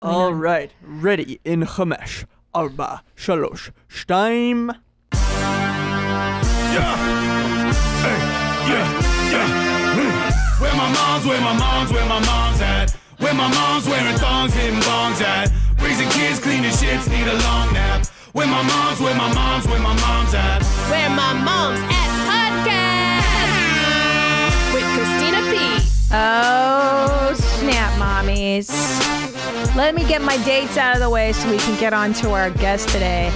All right, ready in 5, 4, 3, 2. Yeah. Hey, yeah. Where my mom's at? Where my mom's wearing thongs, hitting bongs at? Raising kids, cleaning shits, need a long nap. Where my mom's at? Where my mom's at podcast with Christina P. Oh, snap, mommies. Let me get my dates out of the way so we can get on to our guest today.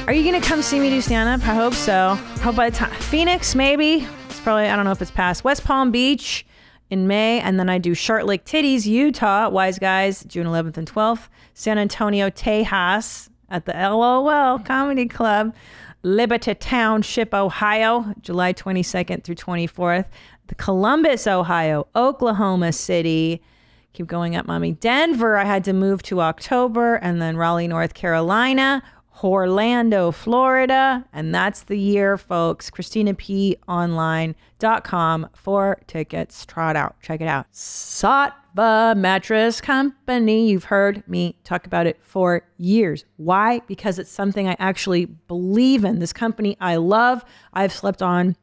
Are you going to come see me do stand-up? I hope so. Hope by the time. Phoenix, maybe. It's probably, I don't know if it's past. West Palm Beach in May. And then I do Short Lake Titties, Utah, Wise Guys, June 11th and 12th. San Antonio, Tejas at the LOL Comedy Club. Liberty Township, Ohio, July 22nd through 24th. The Columbus, Ohio, Oklahoma City. Keep going up, mommy. Denver, I had to move to October. And then Raleigh, North Carolina. Orlando, Florida. And that's the year, folks. ChristinaPOnline.com for tickets. Try it out. Check it out. Sattva Mattress Company. You've heard me talk about it for years. Why? Because it's something I actually believe in. This company I love. I've slept on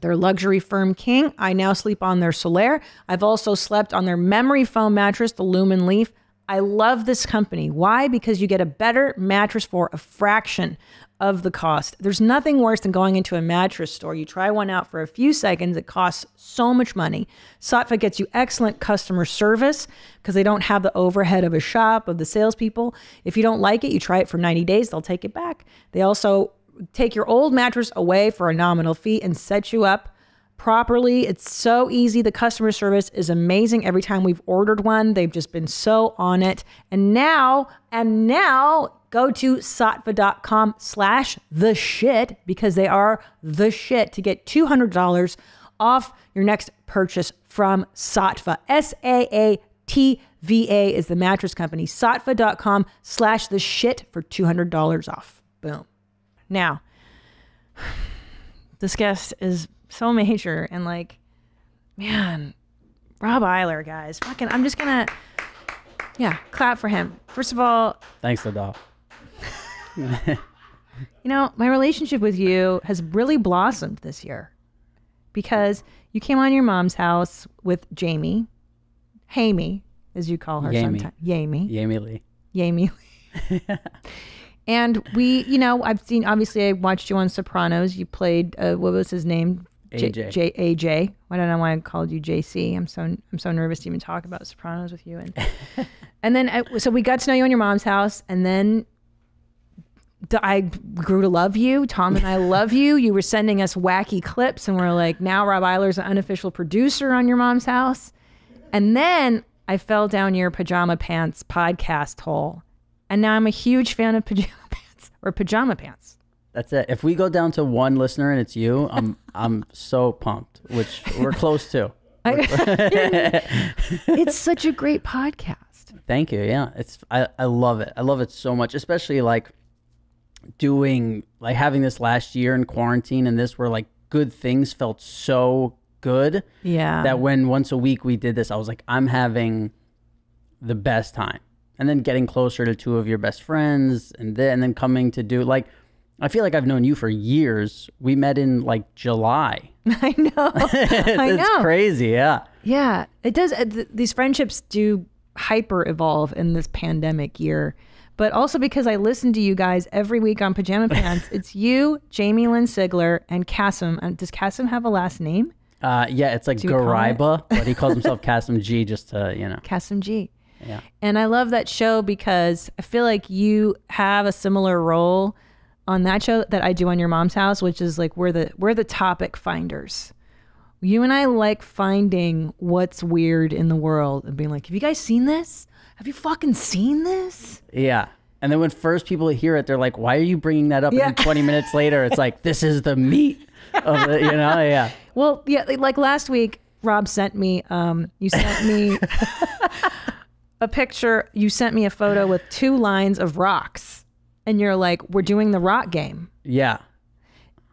their luxury firm king. I now sleep on their Solaire. I've also slept on their memory foam mattress, the Lumen Leaf. I love this company. Why? Because you get a better mattress for a fraction of the cost. There's nothing worse than going into a mattress store. You try one out for a few seconds. It costs so much money. Sattva gets you excellent customer service because they don't have the overhead of a shop, of the salespeople. If you don't like it, you try it for 90 days. They'll take it back. They also take your old mattress away for a nominal fee and set you up properly. It's so easy. The customer service is amazing. Every time we've ordered one, they've just been so on it. And now go to sattva.com/the shit because they are the shit to get $200 off your next purchase from Sattva. SAATVA is the mattress company. Sattva.com/the shit for $200 off. Boom. Now, this guest is so major and like, man, Rob Iler, guys. Fucking, I'm just gonna, clap for him. First of all, thanks, Ladal. You know, my relationship with you has really blossomed this year because you came on your mom's house with Jamie, Hamie, as you call her sometimes. Jamie-Lynn. Jamie-Lynn. And we, you know, obviously I watched you on Sopranos. You played, what was his name? AJ. AJ. I don't know why I called you JC. I'm so nervous to even talk about Sopranos with you. And then, so we got to know you in your mom's house. And then I grew to love you. Tom and I love you. You were sending us wacky clips. And we're like, now Rob Iler's an unofficial producer on your mom's house. And then I fell down your Pajama Pants podcast hole. And now I'm a huge fan of Pajama Pants. That's it. If we go down to one listener and it's you, I'm so pumped, which we're close to. It's such a great podcast. Thank you. Yeah, I love it. I love it so much, especially like having this last year in quarantine and this where like good things felt so good. Yeah. That when once a week we did this, I was like, I'm having the best time. And then getting closer to two of your best friends and then coming to do like, I feel like I've known you for years. We met in like July. I know. It's crazy. Yeah. Yeah, it does. These friendships do hyper evolve in this pandemic year, but also because I listen to you guys every week on Pajama Pants. It's you, Jamie-Lynn Sigler, and Kassem. Does Kassem have a last name? Yeah, it's like Garaiba, but he calls himself Kassem G just to, you know. Kassem G. Yeah. And I love that show because I feel like you have a similar role on that show that I do on your mom's house, which is like we're the topic finders. You and I like finding what's weird in the world and being like, have you guys seen this? Have you fucking seen this? Yeah. And then when first people hear it, they're like, why are you bringing that up? Yeah. And then 20 minutes later, it's like, this is the meat of it, you know? Yeah. Well, yeah, like last week, Rob sent me, you sent me a picture, you sent me a photo with 2 lines of rocks. And you're like, we're doing the rock game. Yeah.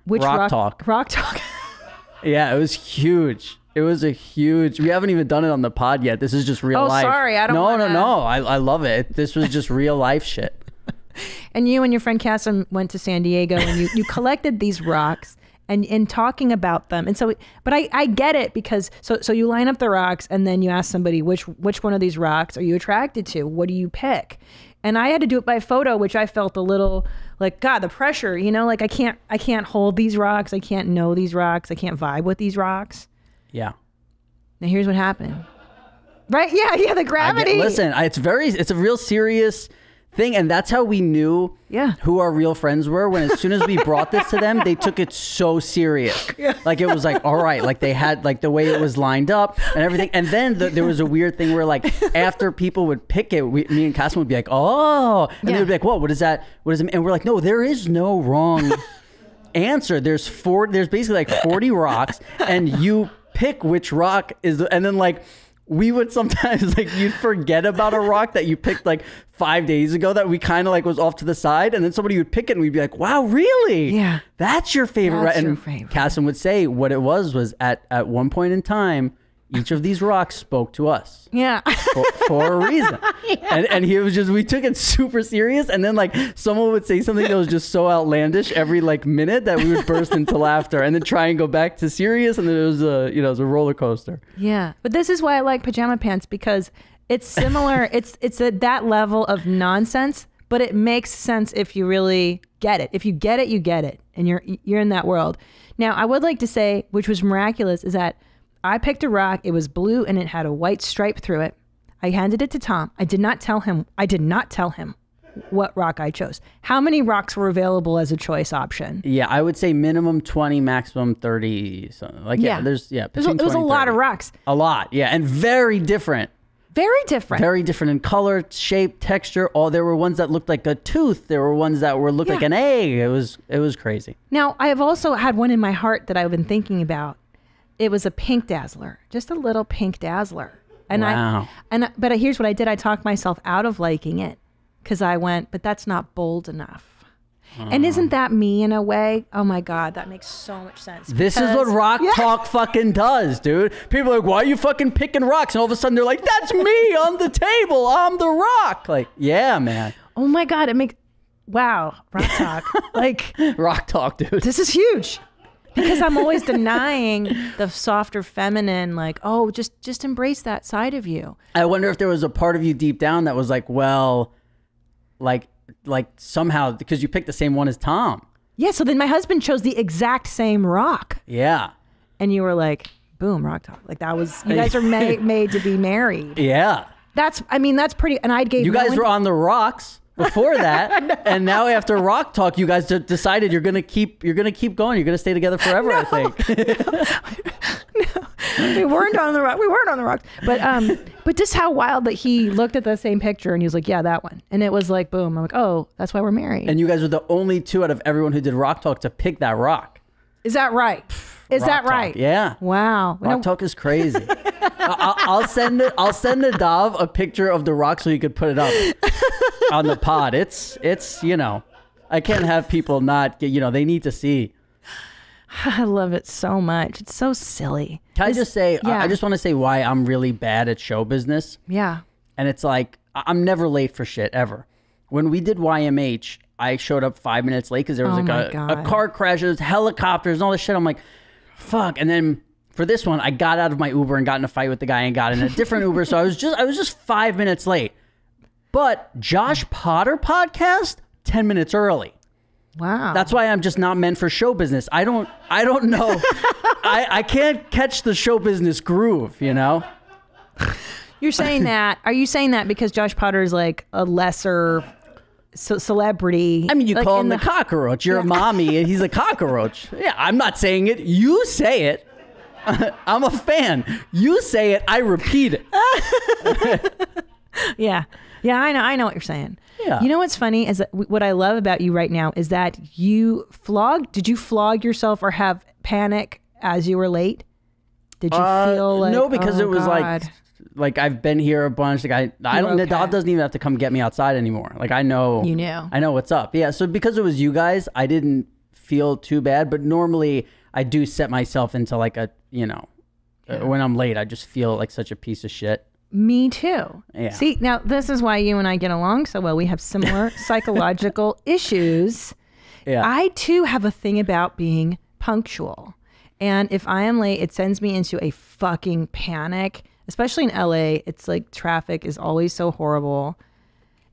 Which rock talk. Rock talk. Yeah, it was huge. It was a huge. We haven't even done it on the pod yet. This is just real life. Oh, sorry, I don't. No. I love it. This was just real life shit. And you and your friend Kassem went to San Diego, and you collected these rocks. And in talking about them, and so, but I get it, because so you line up the rocks, and then you ask somebody which one of these rocks are you attracted to? What do you pick? And I had to do it by photo, which I felt a little like, God, the pressure, like I can't hold these rocks, I can't know these rocks, I can't vibe with these rocks. Yeah. Now here's what happened. Right? Yeah, the gravity. Listen, it's a real serious thing, and that's how we knew who our real friends were, when as soon as we brought this to them, they took it so serious. Like, it was like, all right, like they had like the way it was lined up and everything. And then there was a weird thing where, like, after people would pick it, me and Kassem would be like, oh, and they would be like, whoa, what is that? What does it mean? And we're like, no, there is no wrong answer. There's basically like 40 rocks, and you pick which rock is and then, like, we would sometimes, like, you'd forget about a rock that you picked like 5 days ago that we kind of like was off to the side, and then somebody would pick it, and we'd be like, wow, really? Yeah. That's your favorite. That's and your favorite. Kassem would say what it was at one point in time, each of these rocks spoke to us. Yeah. For a reason. And he was we took it super serious, and then, like, someone would say something that was just so outlandish every like minute that we would burst into laughter, and then try and go back to serious, and then it was it was a roller coaster. Yeah. But this is why I like Pajama Pants, because it's similar. it's at that level of nonsense, but it makes sense if you really get it. If you get it, you get it, and you're in that world. Now, I would like to say, which was miraculous, is that I picked a rock. It was blue, and it had a white stripe through it. I handed it to Tom. I did not tell him what rock I chose. How many rocks were available as a choice option? Yeah, I would say minimum 20, maximum 30. Something. Like, it was a lot of rocks. A lot, yeah, and very different. Very different. Very different in color, shape, texture. There were ones that looked like a tooth. There were ones that looked like an egg. It was crazy. Now, I have also had one in my heart that I've been thinking about. It was a pink dazzler, just a little pink dazzler. And wow. But here's what I did. I talked myself out of liking it, because I went, but that's not bold enough. And isn't that me in a way? Oh my God, that makes so much sense. This is what rock talk fucking does, dude. People are like, why are you fucking picking rocks? And all of a sudden they're like, that's me on the table. I'm the rock. Like, yeah, man. Oh my God, wow, rock talk. Like, rock talk, dude. This is huge. Because I'm always denying the softer feminine, like, oh, just embrace that side of you. I wonder if there was a part of you deep down that was like, well, like somehow, because you picked the same one as Tom. Yeah, so then my husband chose the exact same rock. Yeah. And you were like, boom, rock talk. Like, that was, you guys are made to be married. Yeah. That's pretty, and I gave you guys were on the rocks before that, and now after rock talk, you guys decided you're gonna keep going. You're gonna stay together forever. I think. No, we weren't on the rock. We weren't on the rocks. But just how wild that he looked at the same picture and he was like, yeah, that one. And it was like, boom. I'm like, oh, that's why we're married. And you guys were the only two out of everyone who did rock talk to pick that rock. Is that right? Is that right? Yeah. Wow. Rock talk is crazy. I'll send Nadav a picture of the rock so you could put it up on the pod. It's I can't have people not get, they need to see. I love it so much. It's so silly. Can I just say, I just want to say why I'm really bad at show business. Yeah. And it's like, I'm never late for shit, ever. When we did YMH, I showed up 5 minutes late because there was a car crash, there's helicopters and all this shit. I'm like, fuck. And then for this one, I got out of my Uber and got in a fight with the guy and got in a different Uber. So I was just 5 minutes late. But Josh Potter podcast, 10 minutes early. Wow. That's why I'm just not meant for show business. I don't know. I can't catch the show business groove, You're saying that. Are you saying that because Josh Potter is like a lesser celebrity? I mean, you call him the cockroach. You're a mommy and he's a cockroach. Yeah, I'm not saying it. You say it. I'm a fan. You say it. I repeat it. Yeah. Yeah, I know what you're saying. Yeah. You know what's funny is that what I love about you right now is that did you flog yourself or have panic as you were late? Did you feel like, no, because it was God. like I've been here a bunch. Like Nadav doesn't even have to come get me outside anymore. Like I know. You knew. I know what's up. Yeah. So because it was you guys, I didn't feel too bad. But normally I do set myself into like a When I'm late, I just feel like such a piece of shit. Me too. Yeah. See, now this is why you and I get along so well. We have similar psychological issues. Yeah. I too have a thing about being punctual. And if I am late, it sends me into a fucking panic, especially in LA. It's like traffic is always so horrible.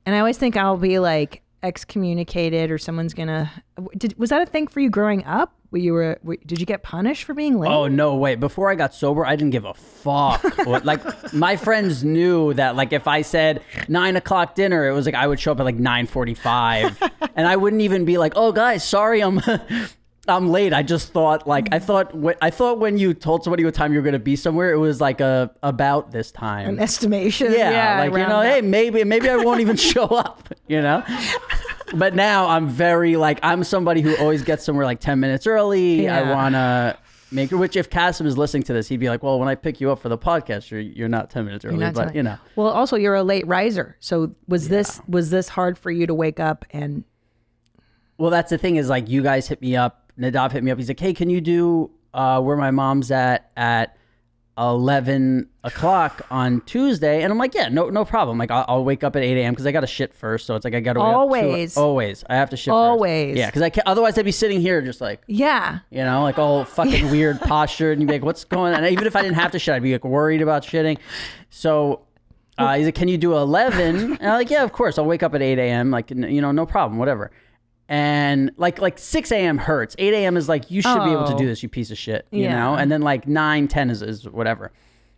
And I always think I'll be like excommunicated or someone's gonna. Was that a thing for you growing up? Did you get punished for being late? Oh, no, wait. Before I got sober, I didn't give a fuck. Like, my friends knew that, like, if I said 9 o'clock dinner, it was like I would show up at like 9:45. And I wouldn't even be like, oh, guys, sorry, I'm late. I just thought, like, I thought when you told somebody what time you were going to be somewhere, it was like about this time. An estimation. Yeah, like, hey, maybe I won't even show up, But now I'm very, like, I'm somebody who always gets somewhere like 10 minutes early. Yeah. I want to make it, which if Kassem is listening to this, he'd be like, well, when I pick you up for the podcast, you're not 10 minutes early, but Well, also you're a late riser. So was this hard for you to wake up and? Well, that's the thing is, like, you guys hit me up. Nadav hit me up. He's like, hey, can you do where my mom's at 11 o'clock on Tuesday? And I'm like, yeah, no problem. Like, I'll wake up at 8 a.m. because I got to shit first. So it's like I got to always. Always. I have to shit always. first. Yeah, because I can't, otherwise I'd be sitting here just like, yeah, like all fucking weird posture. And you'd be like, what's going on? And even if I didn't have to shit, I'd be like worried about shitting. So he's like, can you do 11? And I'm like, yeah, of course. I'll wake up at 8 a.m. Like, no problem, whatever. And like 6 a.m. hurts. 8 a.m. is like, you should be able to do this, you piece of shit, you know? And then like 9, 10 is whatever.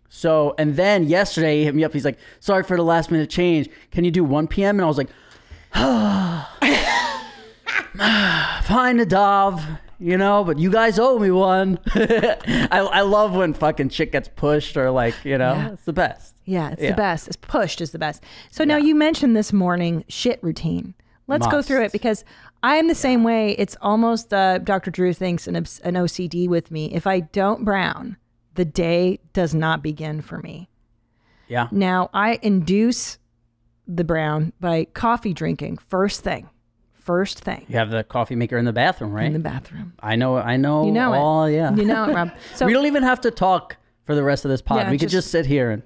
So, and then yesterday he hit me up. He's like, sorry for the last minute change. Can you do 1 p.m.? And I was like, fine, Nadav, but you guys owe me one. I love when fucking shit gets pushed or like, it's the best. Yeah, it's the best. It's pushed is the best. So now you mentioned this morning shit routine. Let's go through it because I am the same way. It's almost Dr. Drew thinks an OCD with me. If I don't brown, the day does not begin for me. Yeah. Now I induce the brown by coffee drinking first thing. You have the coffee maker in the bathroom, right? In the bathroom. I know. You know all, it. Yeah. You know it, Rob. So we don't even have to talk for the rest of this pod. Yeah, we could just sit here and.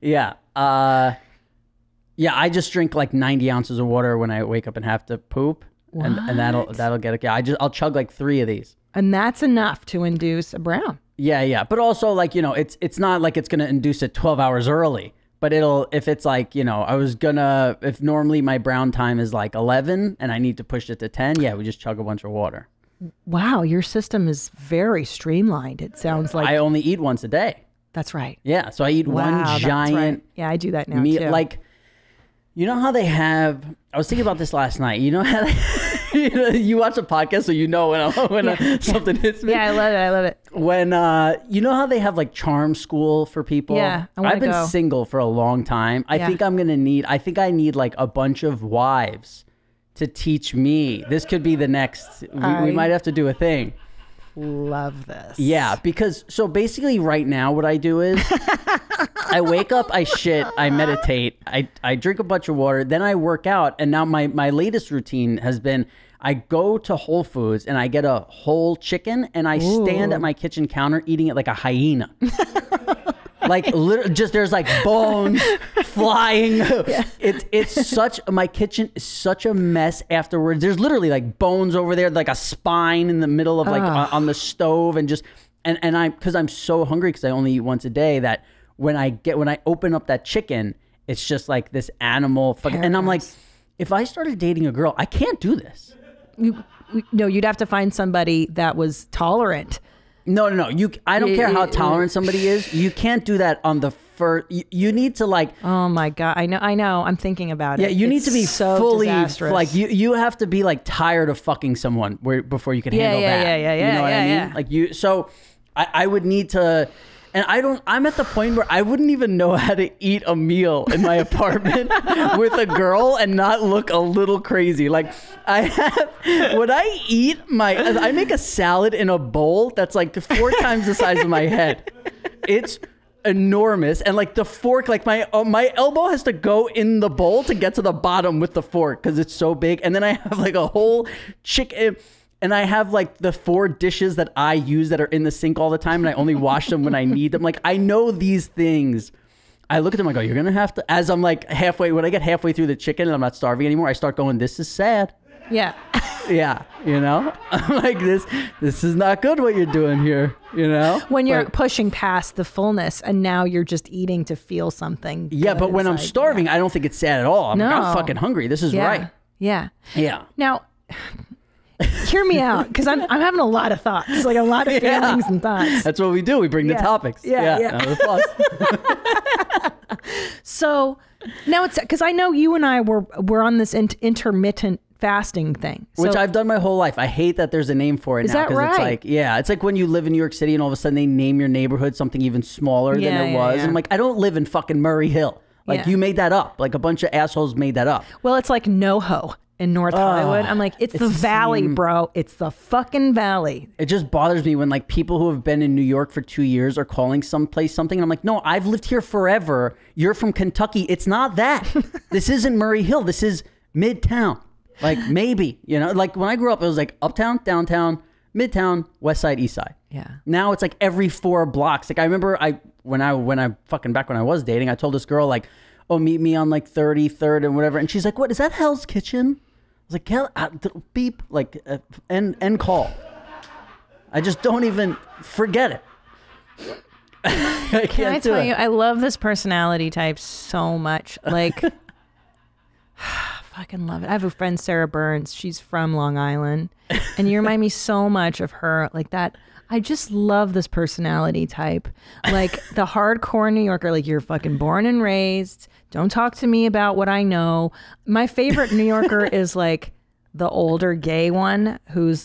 Yeah. I just drink like 90 ounces of water when I wake up and have to poop. And that'll get it. Yeah, I'll chug like 3 of these. And that's enough to induce a brown. Yeah. But also like, it's not like it's going to induce it 12 hours early, but if it's like, if normally my brown time is like 11 and I need to push it to 10, we just chug a bunch of water. Wow, your system is very streamlined. It sounds like I only eat once a day. That's right. Yeah, so I eat one giant right. Yeah, I do that now meal. too. Like, you know how they have? I was thinking about this last night. You know how you watch a podcast, so you know when something hits me. Yeah, I love it. When you know how they have like charm school for people? Yeah, I've been single for a long time. I think I need like a bunch of wives to teach me. This could be the next. We might have to do a thing. Love this. Yeah, because so basically right now what I do is I wake up, I shit, I meditate, I drink a bunch of water, then I work out, and now my latest routine has been I go to Whole Foods and I get a whole chicken and I stand at my kitchen counter eating it like a hyena. Like literally, just there's like bones flying. Yeah. My kitchen is such a mess afterwards. There's literally like bones over there, like a spine in the middle of like on the stove, and because I'm so hungry because I only eat once a day, that when I open up that chicken, it's just like this animal. And I'm like, if I started dating a girl, I can't do this. No, you'd have to find somebody that was tolerant. No. I don't care how tolerant somebody is. You can't do that on the first. You need to like. Oh my God! I know. I'm thinking about it. Yeah, you need to be so fully disastrous. like you have to be like tired of fucking someone before you can handle that. Yeah. You know what I mean? Like you. So I would need to. And I'm at the point where I wouldn't even know how to eat a meal in my apartment with a girl and not look a little crazy. Like when I make a salad in a bowl that's like 4 times the size of my head. It's enormous. And like the fork, like my elbow has to go in the bowl to get to the bottom with the fork because it's so big. And then I have like a whole chicken. and I have like the 4 dishes that I use that are in the sink all the time, and I only wash them when I need them. Like, I know these things. I look at them, I go, you're gonna have to, as I'm like halfway, when I get halfway through the chicken and I'm not starving anymore, I start going, this is sad. Yeah. Yeah, you know, I'm like, this is not good what you're doing here, you know? When you're pushing past the fullness and now you're just eating to feel something. Yeah, but when I'm inside. starving, I don't think it's sad at all. I'm like, I'm fucking hungry. This is right. Yeah. Yeah. Now, hear me out, because I'm having a lot of thoughts, like a lot of feelings and thoughts. That's what we do. We bring the topics. Yeah. So now it's because I know you and I were on this intermittent fasting thing, which I've done my whole life. I hate that there's a name for it now. Is that right? It's like, it's like when you live in New York City and all of a sudden they name your neighborhood something even smaller than it was. And I'm like, I don't live in fucking Murray Hill. Like, you made that up. Like, a bunch of assholes made that up. Well, it's like NoHo in North Hollywood. I'm like, it's the valley, bro. It's the fucking valley. It just bothers me when like people who have been in New York for 2 years are calling someplace something. And I'm like, no, I've lived here forever. You're from Kentucky. It's not that. This isn't Murray Hill. This is Midtown. Like, maybe, you know, like when I grew up, it was like uptown, downtown, Midtown, West Side, East Side. Yeah. Now it's like every 4 blocks. Like, I remember when I was dating, I told this girl like, oh, meet me on like 33rd and whatever. And she's like, what is that, Hell's Kitchen? I was like, hell, beep, like, end call. I just don't even forget it. Can I tell you, I love this personality type so much. Like, fucking love it. I have a friend, Sarah Burns. She's from Long Island. And you remind me so much of her. Like that. I just love this personality type. Like the hardcore New Yorker, like you're fucking born and raised. Don't talk to me about what I know. My favorite New Yorker is like the older gay one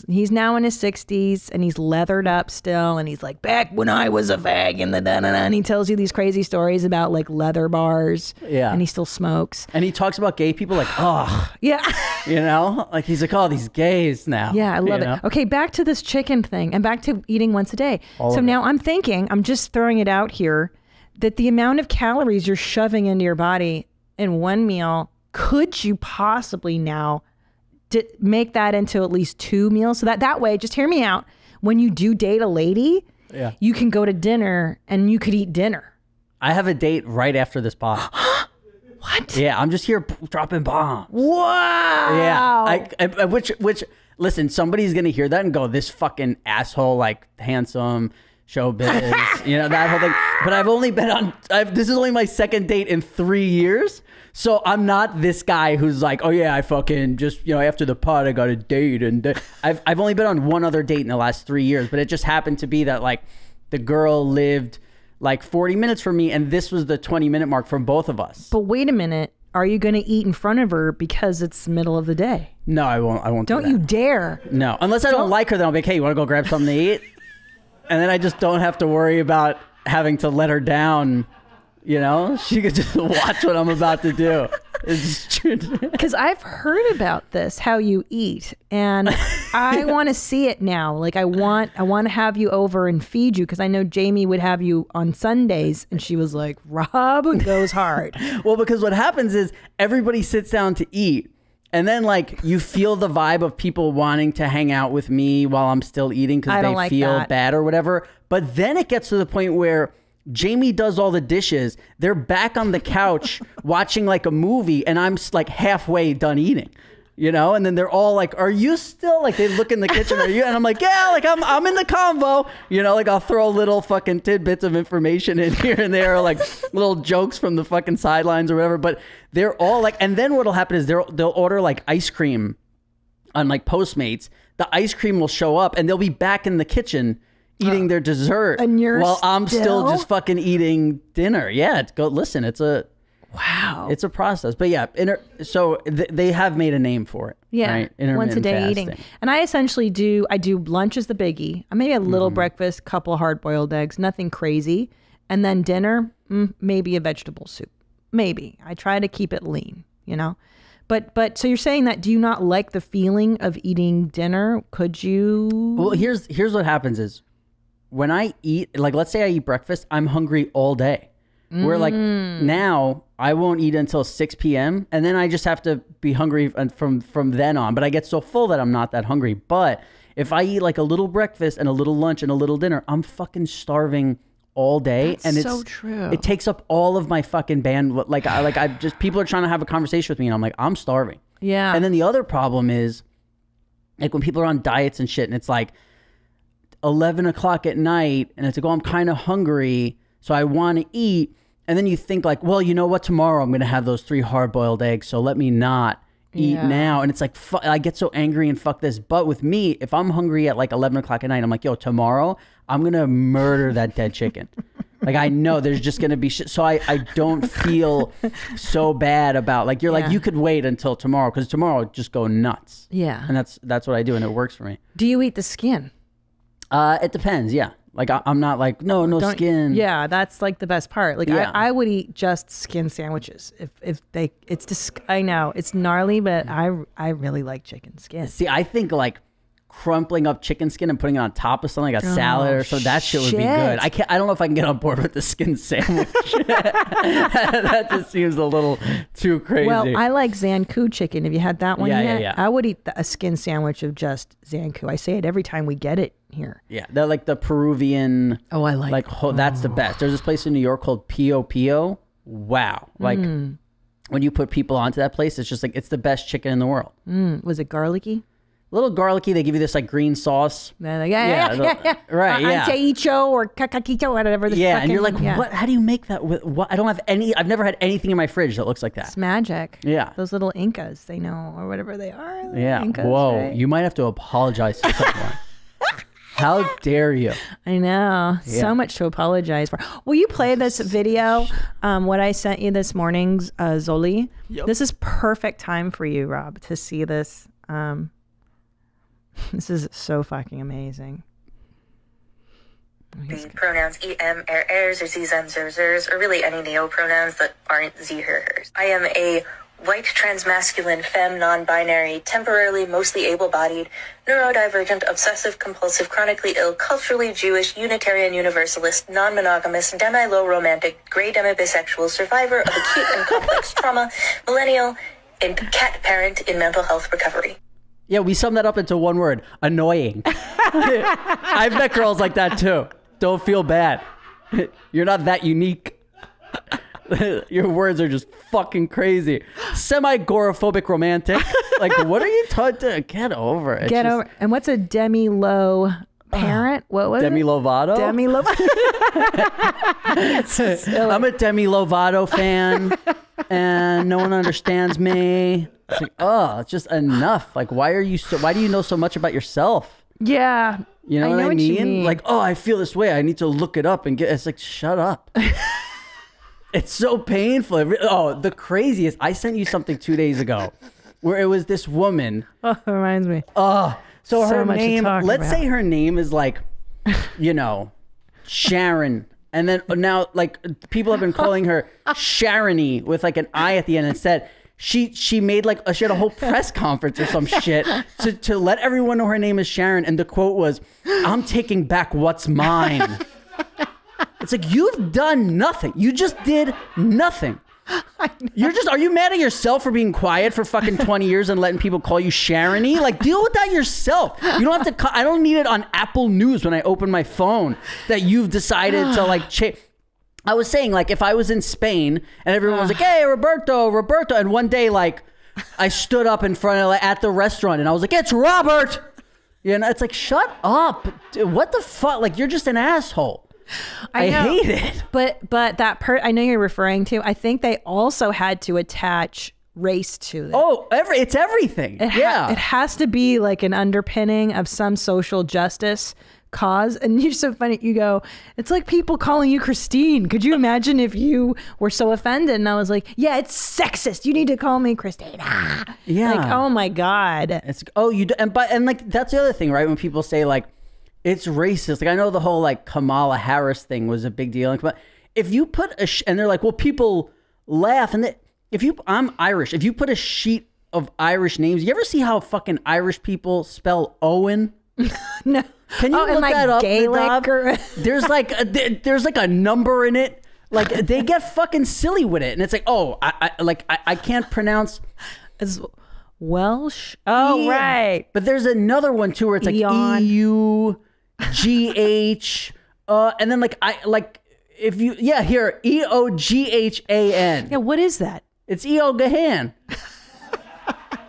he's now in his 60s and he's leathered up still. And he's like, back when I was a fag and and he tells you these crazy stories about like leather bars. Yeah. And he still smokes. And he talks about gay people like, oh. Yeah. You know, like he's like, oh, these gays now. Yeah, I love it. Know? Okay, back to this chicken thing and back to eating once a day. So now I'm thinking, I'm just throwing it out here, that the amount of calories you're shoving into your body in one meal, could you possibly now make that into at least 2 meals? So that way, just hear me out. When you do date a lady, you can go to dinner and you could eat dinner. I have a date right after this pod. What? Yeah, I'm just here dropping bombs. Wow. Yeah. Which listen, somebody's gonna hear that and go, this fucking asshole, like handsome, showbiz, you know, that whole thing. But I've only been on, this is only my 2nd date in 3 years. So I'm not this guy who's like, oh yeah, I fucking just, you know, after the pod, I got a date. And I've only been on 1 other date in the last 3 years, but it just happened to be that like the girl lived like 40 minutes from me and this was the 20-minute mark for both of us. But wait a minute. Are you going to eat in front of her because it's middle of the day? No, I won't. Don't you dare. No, unless I don't like her, then I'll be like, hey, you want to go grab something to eat? And then I just don't have to worry about having to let her down. You know, she could just watch what I'm about to do. Because I've heard about this, how you eat, and I want to see it now. Like I want to have you over and feed you, because I know Jamie would have you on Sundays, and she was like, Rob goes hard. Well, because what happens is everybody sits down to eat, and then like you feel the vibe of people wanting to hang out with me while I'm still eating because they feel bad or whatever. But then it gets to the point where Jamie does all the dishes. They're back on the couch watching like a movie, and I'm like halfway done eating, you know? And then they're all like, are you still, like they look in the kitchen, are you? And I'm like, yeah, like I'm in the convo, you know, like I'll throw little fucking tidbits of information in here and there, like little jokes from the fucking sidelines or whatever. But they're all like, and then what'll happen is they'll order like ice cream on like Postmates. The ice cream will show up and they'll be back in the kitchen eating their dessert, and while I'm still just fucking eating dinner. Yeah, listen, it's a process. But yeah, so they have made a name for it. Yeah, right? Once a day fasting. eating. And I essentially do lunch is the biggie. Maybe a little breakfast, couple hard-boiled eggs, nothing crazy, and then dinner, maybe a vegetable soup. Maybe I try to keep it lean, you know. But so you're saying that, do you not like the feeling of eating dinner? Could you? Well, here's what happens is, when I eat, like let's say I eat breakfast, I'm hungry all day. Where like now I won't eat until 6 p.m. and then I just have to be hungry from then on. But I get so full that I'm not that hungry. But If I eat like a little breakfast and a little lunch and a little dinner, I'm fucking starving all day. That's and it's so true. It takes up all of my fucking bandwidth. Like I just, people are trying to have a conversation with me and I'm like, I'm starving. Yeah. And then the other problem is like when people are on diets and shit and it's like 11 o'clock at night and it's like, oh, I'm kind of hungry, so I want to eat. And then you think like, well, you know what? Tomorrow I'm going to have those 3 hard-boiled eggs, so let me not eat now. And it's like, I get so angry and fuck this. But with me, if I'm hungry at like 11 o'clock at night, I'm like, yo, tomorrow I'm going to murder that dead chicken. Like, I know there's just going to be shit. So I don't feel so bad about, like, you're like, you could wait until tomorrow because tomorrow I'll just go nuts. Yeah. And that's what I do and it works for me. Do you eat the skin? It depends, yeah. Like I'm not like no skin. Yeah, that's like the best part. Like Yeah. I would eat just skin sandwiches if they. It's just I know it's gnarly, but I really like chicken skin. See, I think like crumpling up chicken skin and putting it on top of something like a salad or something, that shit would be good. I don't know if I can get on board with the skin sandwich. That just seems a little too crazy. Well, I like Zankou chicken. Have you had that one yet? Yeah. I would eat a skin sandwich of just Zankou. I say it every time we get it here. Yeah, they're like the Peruvian. Oh, I like that's the best. There's this place in New York called Pio Pio. Wow, like when you put people onto that place, it's just like it's the best chicken in the world. Was it garlicky? A little garlicky. They give you this like green sauce. They're like, yeah. Right, yeah. Anteicho or cacaquito, whatever. And you're like, what? How do you make that? With what? I don't have any. I've never had anything in my fridge that looks like that. It's magic. Yeah. Those little Incas, they know, or whatever they are. Yeah. Incas, Whoa. right? You might have to apologize to someone. How dare you? I know. Yeah. So much to apologize for. Will you play this video? What I sent you this morning's Zoli. Yep. This is perfect time for you, Rob, to see this. This is so fucking amazing. The pronouns em, ers, or z, them, zers, or really any neo-pronouns that aren't z, hers. I am a white transmasculine femme non-binary, temporarily mostly able-bodied, neurodivergent, obsessive-compulsive, chronically ill, culturally Jewish, Unitarian Universalist, non-monogamous, demi-low romantic, gray demi-bisexual, survivor of acute and complex trauma, millennial, and cat parent in mental health recovery. Yeah, we sum that up into one word: annoying. I've met girls like that too. Don't feel bad. You're not that unique. Your words are just fucking crazy. Semi-agoraphobic romantic. Like, what are you taught to get over? It's Get just, over. And what's a demi-low parent? What was Demi it? Lovato? Demi Lovato. I'm a Demi Lovato fan, and no one understands me. It's like, it's just enough. Like, why do you know so much about yourself? Yeah. You know what I you mean? Like, I feel this way. I need to look it up and it's like, shut up. It's so painful. The craziest. I sent you something 2 days ago where it was this woman. Oh, it reminds me. So her much to name, talk let's about. say her name is like, Sharon. And then now, like, people have been calling her Sharony with like an I at the end instead. She made like she had a whole press conference or some shit to let everyone know her name is Sharon, and the quote was, "I'm taking back what's mine." It's like, you've done nothing. You just did nothing. Are you mad at yourself for being quiet for fucking 20 years and letting people call you Sharony? Like, deal with that yourself. You don't have to. I don't need it on Apple News when I open my phone that you've decided to like change. I was saying, like, if I was in Spain and everyone was like, hey, Roberto, and one day, like, I stood up in front of, like, at the restaurant and I was like, it's Robert. You know, it's like, shut up. Dude, what the fuck? Like, you're just an asshole. I hate it. But that I know you're referring to, I think they also had to attach race to it. Oh, it's everything. It has to be like an underpinning of some social justice cause. And you're so funny. You go, it's like people calling you Christine. Could you imagine if you were so offended? And I was like, yeah, it's sexist. You need to call me Christina. Yeah. Like, oh my God. It's and like that's the other thing, right? When people say like it's racist, like I know the whole like Kamala Harris thing was a big deal. Like, but if you put and they're like, well, people laugh, and I'm Irish. If you put a sheet of Irish names, you ever see how fucking Irish people spell Owen? No. Can you look like that up? Gaelic or... There's like a number in it. Like they get fucking silly with it, and it's like, I can't pronounce. Welsh. Oh, Yeah. right. But there's another one too where it's like Eon. EUGH, and then if you here EOGHAN. Yeah, what is that? It's Eogahan.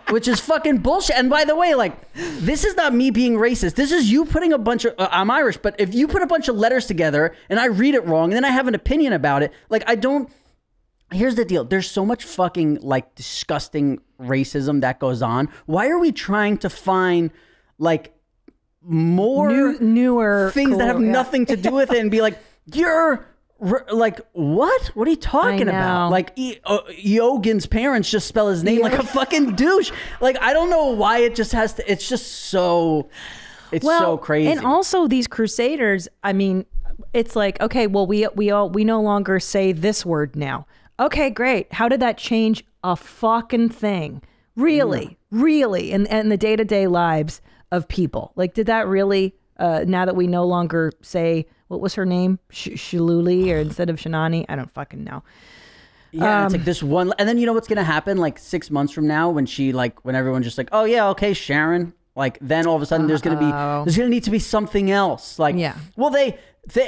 Which is fucking bullshit. And by the way, like, this is not me being racist. This is you putting a bunch of, I'm Irish, but if you put a bunch of letters together and I read it wrong and then I have an opinion about it, like, here's the deal. There's so much fucking, like, disgusting racism that goes on. Why are we trying to find, like, more newer things that have nothing to do with it and be like, you're... Like, what? What are you talking about? Like, Yogan's parents just spell his name like a fucking douche. Like, I don't know why it just has to. It's just so. It's so crazy. And also, these Crusaders. I mean, it's like, okay, well, we no longer say this word now. Okay, great. How did that change a fucking thing? Really, really, and the day-to-day lives of people. Like, did that really? Now that we no longer say, what was her name? Shiluli, or instead of Shanani? I don't fucking know. Yeah, it's like this one. And then you know what's going to happen like 6 months from now when when everyone's just like, oh yeah, okay, Sharon. Like, then all of a sudden there's going to need to be something else. Like, well,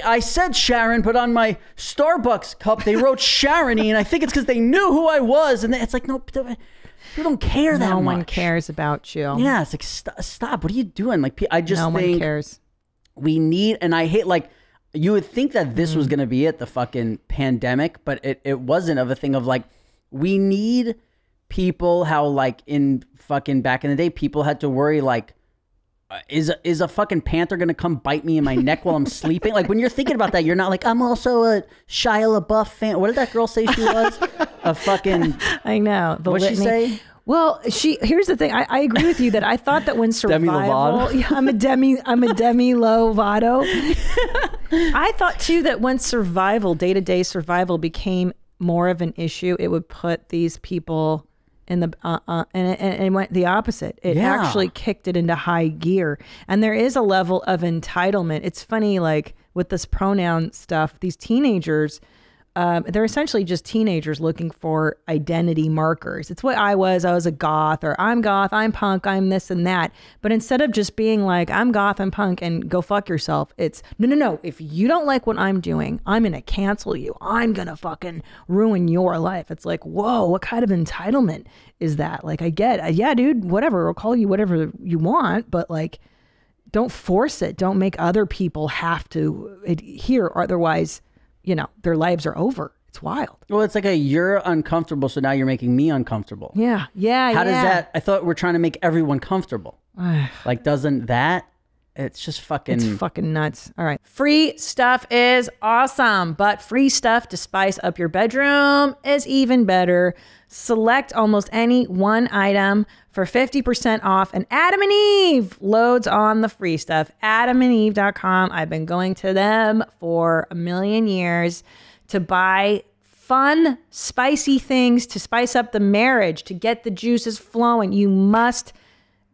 I said Sharon, but on my Starbucks cup, they wrote Sharony, and I think it's because they knew who I was. And it's like, no, people don't care that much. No one cares about you. Yeah, it's like, stop. What are you doing? Like, I just think no one cares. We need, and I hate, like, you would think that this was going to be it, the fucking pandemic, but it wasn't, of a thing of like, we need people, how like in fucking back in the day, people had to worry like, is a fucking panther going to come bite me in my neck while I'm sleeping? Like, when you're thinking about that, you're not like, I'm also a Shia LaBeouf fan. What did that girl say she was? A fucking... I know. What'd she say? Well, here's the thing. I agree with you that I thought that when survival, I'm a Demi Lovato. I thought too that when day-to-day survival became more of an issue, it would put these people in the and it went the opposite. It actually kicked it into high gear. And there is a level of entitlement. It's funny, like with this pronoun stuff, these teenagers. They're essentially just teenagers looking for identity markers. It's what I was a goth, or I'm goth, I'm punk, I'm this and that. But instead of just being like, I'm goth, I'm punk, and go fuck yourself, it's no. If you don't like what I'm doing, I'm going to cancel you. I'm going to fucking ruin your life. It's like, whoa, what kind of entitlement is that? Like, I get, yeah, dude, whatever. I'll call you whatever you want, but like, don't force it. Don't make other people have to adhere, otherwise, you know, their lives are over. It's wild. Well, it's like you're uncomfortable, so now you're making me uncomfortable. Yeah. How does that? I thought we're trying to make everyone comfortable. Like, doesn't that? It's just fucking... It's fucking nuts. All right. Free stuff is awesome, but free stuff to spice up your bedroom is even better. Select almost any one item for 50% off, and Adam and Eve loads on the free stuff. AdamandEve.com. I've been going to them for a million years to buy fun, spicy things to spice up the marriage, to get the juices flowing. You must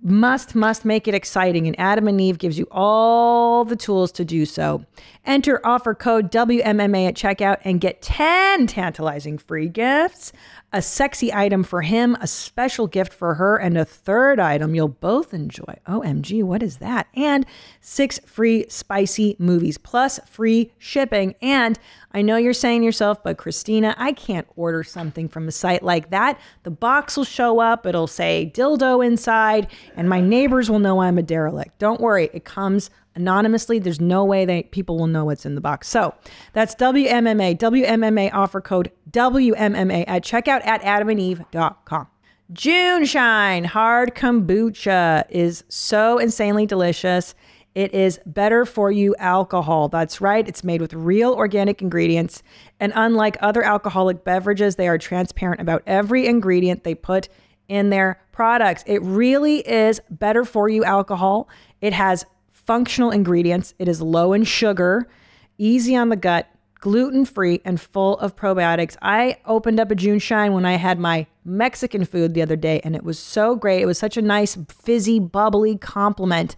make it exciting, and Adam and Eve gives you all the tools to do so. Enter offer code WMMA at checkout and get 10 tantalizing free gifts, a sexy item for him, a special gift for her, and a third item you'll both enjoy. OMG, what is that? And 6 free spicy movies plus free shipping. And I know you're saying to yourself, but Christina, I can't order something from a site like that. The box will show up, it'll say dildo inside, and my neighbors will know I'm a derelict. Don't worry, it comes anonymously. There's no way that people will know what's in the box. So that's WMMA offer code WMMA at checkout at adamandeve.com. June Shine hard kombucha is so insanely delicious. It is better for you alcohol. That's right. It's made with real organic ingredients. And unlike other alcoholic beverages, they are transparent about every ingredient they put in their products. It really is better for you alcohol. It has functional ingredients. It is low in sugar, easy on the gut, gluten-free, and full of probiotics. I opened up a June Shine when I had my Mexican food the other day, and it was so great. It was such a nice, fizzy, bubbly complement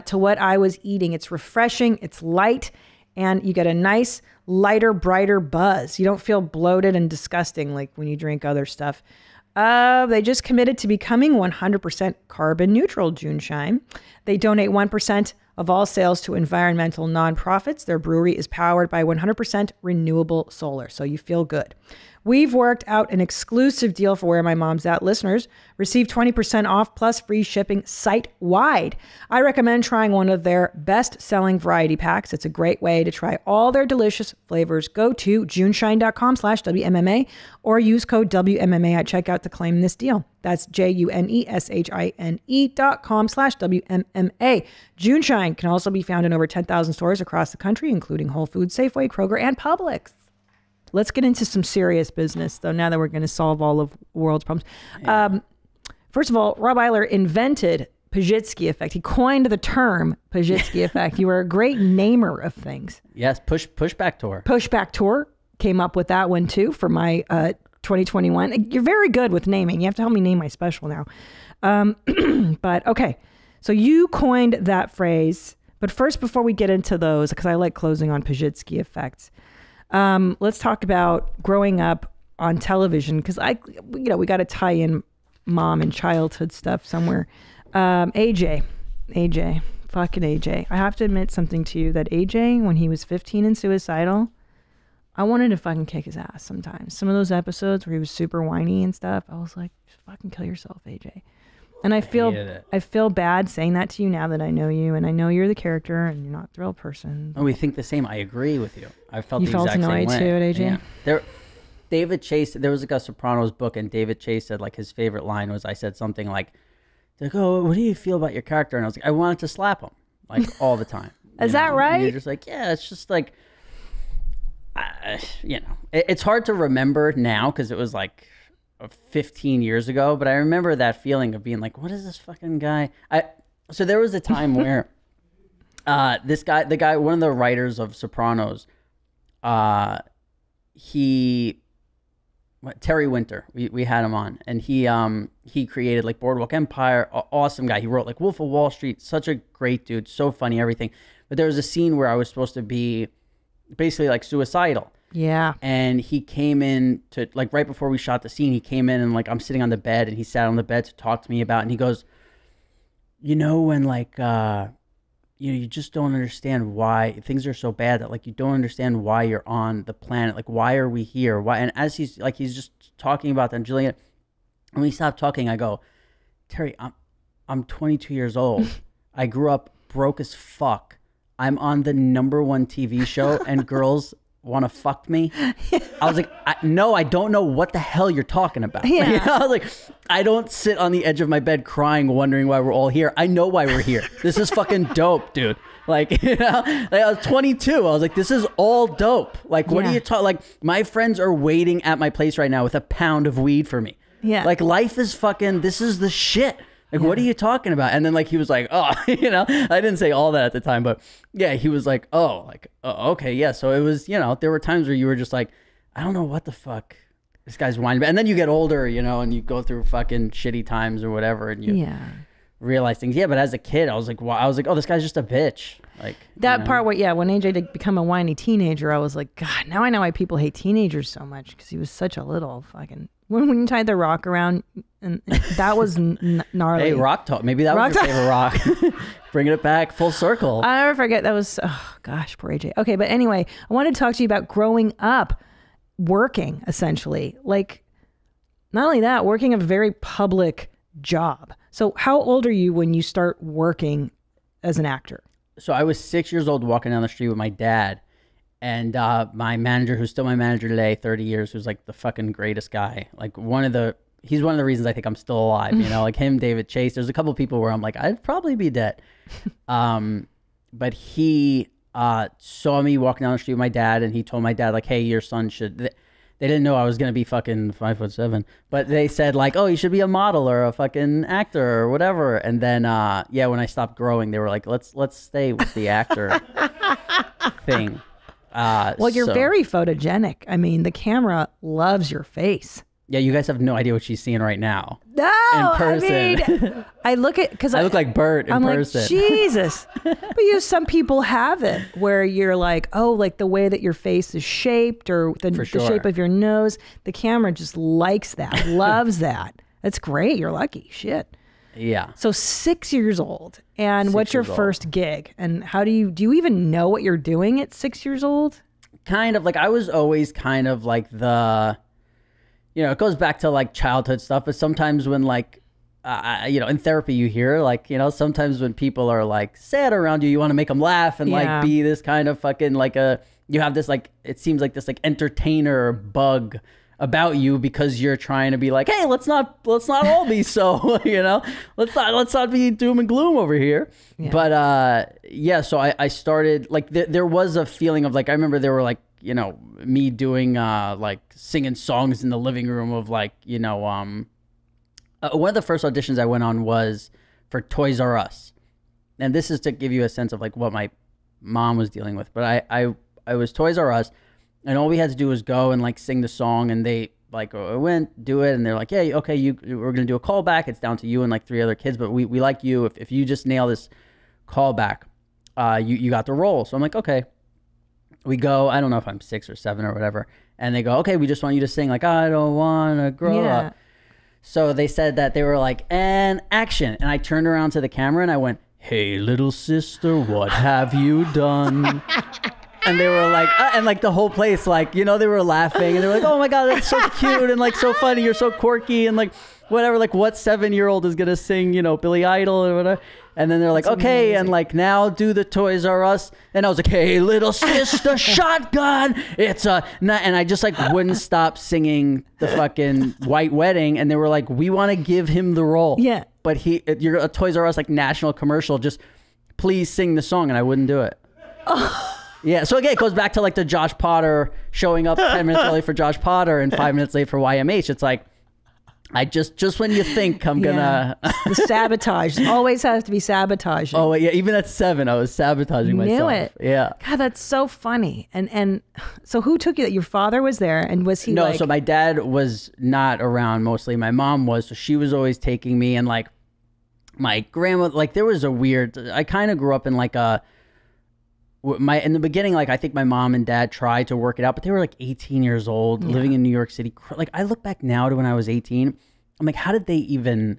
to what I was eating. It's refreshing, it's light, and you get a nice, lighter, brighter buzz. You don't feel bloated and disgusting like when you drink other stuff. They just committed to becoming 100% carbon neutral, Juneshine. They donate 1% of all sales to environmental nonprofits. Their brewery is powered by 100% renewable solar, so you feel good. We've worked out an exclusive deal for Where My Mom's At listeners. Receive 20% off plus free shipping site-wide. I recommend trying one of their best-selling variety packs. It's a great way to try all their delicious flavors. Go to juneshine.com/WMMA or use code WMMA at checkout to claim this deal. That's JUNESHINE.com/WMMA. Juneshine can also be found in over 10,000 stores across the country, including Whole Foods, Safeway, Kroger, and Publix. Let's get into some serious business, though, now that we're going to solve all of the world's problems. First of all, Rob Iler invented Pazsitzky effect. He coined the term Pazsitzky effect. You were a great namer of things. Yes, pushback tour. Pushback tour came up with that one, too, for my 2021. You're very good with naming. You have to help me name my special now. But, okay. So you coined that phrase. But first, before we get into those, because I like closing on Pazsitzky effects, let's talk about growing up on television, because we got to tie in mom and childhood stuff somewhere. AJ, fucking AJ. I have to admit something to you that AJ, when he was 15 and suicidal, I wanted to fucking kick his ass sometimes. Some of those episodes where he was super whiny and stuff, I was like, just fucking kill yourself, AJ. And I feel bad saying that to you now that I know you, and I know you're the character and you're not a thrilled person. Oh, we think the same. I agree with you. I felt you the felt exact same way. You felt annoyed too at AJ? Yeah. David Chase, there was like a Sopranos book, and David Chase said like his favorite line was, I said something like, oh, what do you feel about your character? And I was like, I wanted to slap him like all the time. Is that right? And you're just like, yeah, it's just like, it's hard to remember now because it was like 15 years ago, but I remember that feeling of being like, what is this fucking guy? So there was a time where the guy, one of the writers of Sopranos, Terry Winter, we had him on, and he created like Boardwalk Empire, awesome guy. He wrote like Wolf of Wall Street, such a great dude, so funny, everything. But there was a scene where I was supposed to be basically like suicidal. Yeah. And he came in to, like, right before we shot the scene, he came in and, like, I'm sitting on the bed, and he sat on the bed to talk to me about, and he goes, when, like, you just don't understand why things are so bad, that, like, you don't understand why you're on the planet. Like, why are we here? Why? And as he's just talking about that, and Julian, when he stopped talking, I go, Terry, I'm 22 years old. I grew up broke as fuck. I'm on the #1 TV show, and girls want to fuck me. I was like, no, I don't know what the hell you're talking about. Yeah. I was like, I don't sit on the edge of my bed crying, wondering why we're all here. I know why we're here. This is fucking dope, dude. Like, I was 22. I was like, this is all dope. Like, what are you talking? Like, my friends are waiting at my place right now with a pound of weed for me. Yeah. Like, life is fucking, this is the shit. Like, what are you talking about? And then, like, he was like, oh, I didn't say all that at the time, but yeah, he was like, okay, yeah. So it was, there were times where you were just like, I don't know what the fuck this guy's whining about. And then you get older, and you go through fucking shitty times or whatever, and you realize things. Yeah, but as a kid, I was like, oh, this guy's just a bitch. Like that part where, when AJ did become a whiny teenager, I was like, God, now I know why people hate teenagers so much, because he was such a little fucking. When you tied the rock around, and that was gnarly. Hey, rock talk. Maybe that was your favorite rock. Bringing it back full circle. I'll never forget. That was, oh gosh, poor AJ. Okay, but anyway, I wanted to talk to you about growing up, working, essentially. Like, not only that, working a very public job. So how old are you when you start working as an actor? So I was 6 years old walking down the street with my dad. And my manager, who's still my manager today, 30 years, who's like the fucking greatest guy. Like he's one of the reasons I think I'm still alive, like him, David Chase. There's a couple of people where I'm like, I'd probably be dead. But he saw me walking down the street with my dad, and he told my dad, like, hey, your son should, they didn't know I was going to be fucking 5'7", but they said like, oh, you should be a model or a fucking actor or whatever. And then, when I stopped growing, they were like, let's stay with the actor thing. Well, you're very photogenic. I mean, the camera loves your face. Yeah, you guys have no idea what she's seeing right now. No, in person. I mean, I look at because I look like Bert in person. Like, Jesus. But some people have it where you're like, oh, like the way that your face is shaped or the shape of your nose. The camera just likes that, loves that. That's great. You're lucky. Shit. Yeah. So 6 years old. And what's your first gig? And how do you even know what you're doing at 6 years old? Kind of like I was always kind of like it goes back to like childhood stuff, but sometimes when like, in therapy you hear like, sometimes when people are like sad around you, you want to make them laugh and like be this kind of fucking like you have this like, it seems like this like entertainer bug about you because you're trying to be like, hey, let's not all be so, let's not be doom and gloom over here. Yeah. But so I started like there was a feeling of like, I remember there were like, me doing like singing songs in the living room of like, one of the first auditions I went on was for Toys R Us. And this is to give you a sense of like what my mom was dealing with. But I was Toys R Us, and all we had to do was go and like sing the song, and they like went do it, and they're like, yeah, okay, we're gonna do a callback. It's down to you and like 3 other kids, but we like you. If you just nail this callback, you got the role. So I'm like, okay. We go, I don't know if I'm 6 or 7 or whatever. And they go, okay, we just want you to sing like, I don't want to grow up. So they said that they were like, and action. And I turned around to the camera and I went, hey, little sister, what have you done? And they were like, and like the whole place, like, they were laughing and they were like, oh my God, that's so cute and like so funny. You're so quirky and like whatever, like what 7-year-old is going to sing, Billy Idol or whatever. And then they're like, that's okay, amazing. And like now do the Toys R Us. And I was like, hey, little sister, shotgun. It's and I just like wouldn't stop singing the fucking White Wedding. And they were like, we want to give him the role. Yeah. But you're a Toys R Us like national commercial. Just please sing the song. And I wouldn't do it. Yeah. So again, it goes back to like the Josh Potter showing up 10 minutes early for Josh Potter and 5 minutes late for YMH. It's like, I just when you think I'm gonna the sabotage always has to be sabotaging. Oh yeah, even at 7, I was sabotaging myself. Knew it. Yeah. God, that's so funny. And so who took you? Your father was there, and was he? No, so my dad was not around. Mostly my mom was, so she was always taking me, and like my grandma. Like there was a weird. I kind of grew up in like in the beginning, like I think my mom and dad tried to work it out, but they were like 18 years old, living in New York City. Like I look back now to when I was 18, I'm like, how did they even?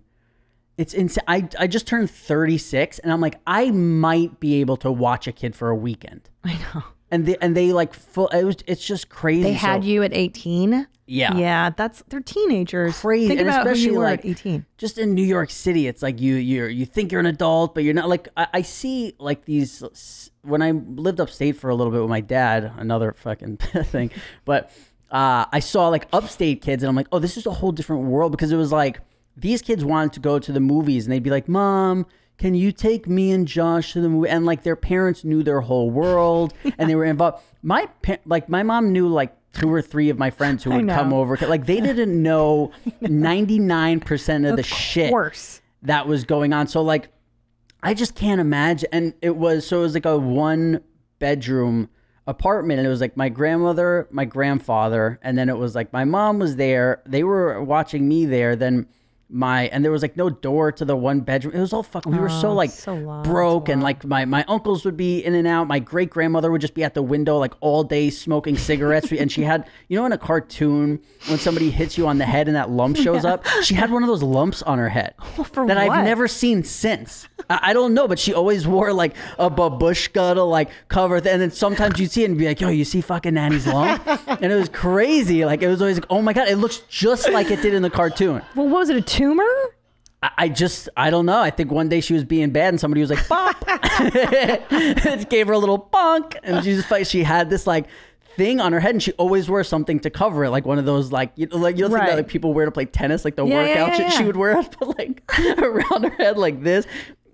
It's insane. I just turned 36, and I'm like, I might be able to watch a kid for a weekend. I know. And they like full. It's just crazy. They had you at 18. Yeah. Yeah, they're teenagers. Crazy. Think and about especially who you were like at 18. Just in New York City, it's like you think you're an adult, but you're not. Like I see like these. When I lived upstate for a little bit with my dad, another fucking thing, but I saw like upstate kids, and I'm like, oh, this is a whole different world, because it was like these kids wanted to go to the movies, and they'd be like, Mom, can you take me and Josh to the movie? And like their parents knew their whole world, and they were involved. My mom knew like 2 or 3 of my friends who would come over. Like they didn't know 99% of the shit that was going on. So like, I just can't imagine. And it was like a 1-bedroom apartment, and it was like my grandmother, my grandfather, and then it was like my mom was there. They were watching me there. Then and there was like no door to the 1-bedroom. It was all fucking, we were so like broke, and like my uncles would be in and out. My great grandmother would just be at the window like all day smoking cigarettes. And she had, in a cartoon when somebody hits you on the head and that lump shows up, she had one of those lumps on her head that I've never seen since. I don't know, but she always wore like a babushka to like cover and then sometimes you'd see it and be like, yo, you see fucking Nanny's lump? And it was crazy. Like it was always like, oh my God, it looks just like it did in the cartoon. Well, what was it, a tumor? I don't know. I think one day she was being bad and somebody was like, bop. It gave her a little bonk. And she had this like thing on her head, and she always wore something to cover it, like one of those like think that like people wear to play tennis, like the workout shit. She would wear it, but like around her head like this.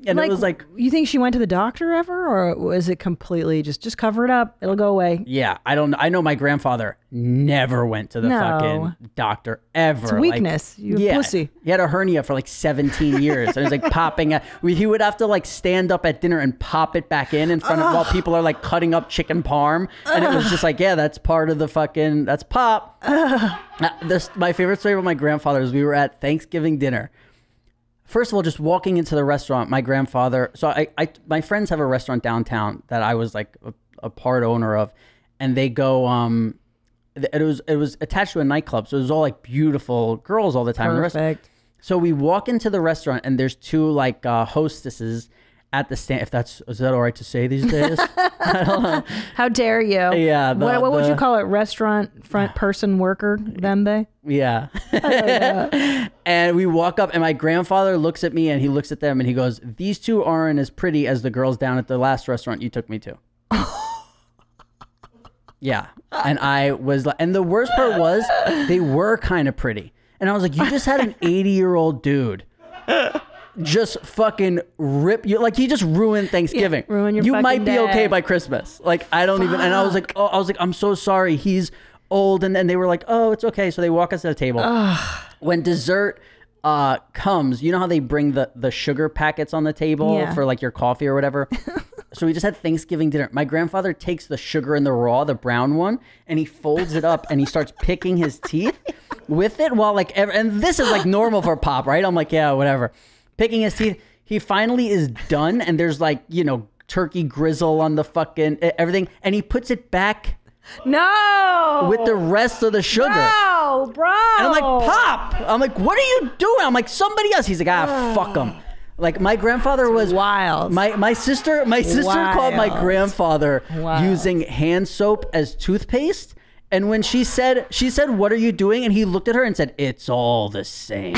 And it was like, you think she went to the doctor ever, or was it completely just cover it up? It'll go away. Yeah, I don't. I know my grandfather never went to the fucking doctor ever. It's weakness. You're a pussy. He had a hernia for like 17 years. It was like popping. He would have to like stand up at dinner and pop it back in front of while people are like cutting up chicken parm, and it was just like, yeah, that's part of the fucking that's pop. My favorite story about my grandfather is we were at Thanksgiving dinner. First of all, just walking into the restaurant, my grandfather. So my friends have a restaurant downtown that I was like a part owner of, and they go. It was attached to a nightclub, so it was all like beautiful girls all the time. Perfect. So we walk into the restaurant, and there's two like hostesses at the stand. Is that all right to say these days? I don't know. How dare you? Yeah. What would you call it? Restaurant front person worker? Them they? Yeah. And we walk up, and my grandfather looks at me, and he looks at them, and he goes, "These two aren't as pretty as the girls down at the last restaurant you took me to." Yeah. And I was like, and the worst part was they were kind of pretty. And I was like, you just had an 80-year-old dude just fucking rip you. Like, he just ruined Thanksgiving. Yeah, ruin your You fucking might be day. okay by Christmas. Like, I don't even, and I was like, I'm so sorry. He's old. And then they were like, oh, it's okay. So they walk us to the table. When dessert comes, you know how they bring the sugar packets on the table for like your coffee or whatever? So we just had Thanksgiving dinner. My grandfather takes the sugar in the raw, the brown one, and he folds it up and he starts picking his teeth with it while like, and this is like normal for Pop, right? I'm like, yeah, whatever. Picking his teeth. He finally is done, and there's like, you know, turkey grizzle on the fucking everything, and he puts it back. No. With the rest of the sugar. No, bro. And I'm like, Pop. I'm like, what are you doing? I'm like, somebody else. He's like, fuck him. Like, my grandfather was wild. My sister called my grandfather Wild. using hand soap as toothpaste. And when she said, what are you doing? And he looked at her and said, it's all the same.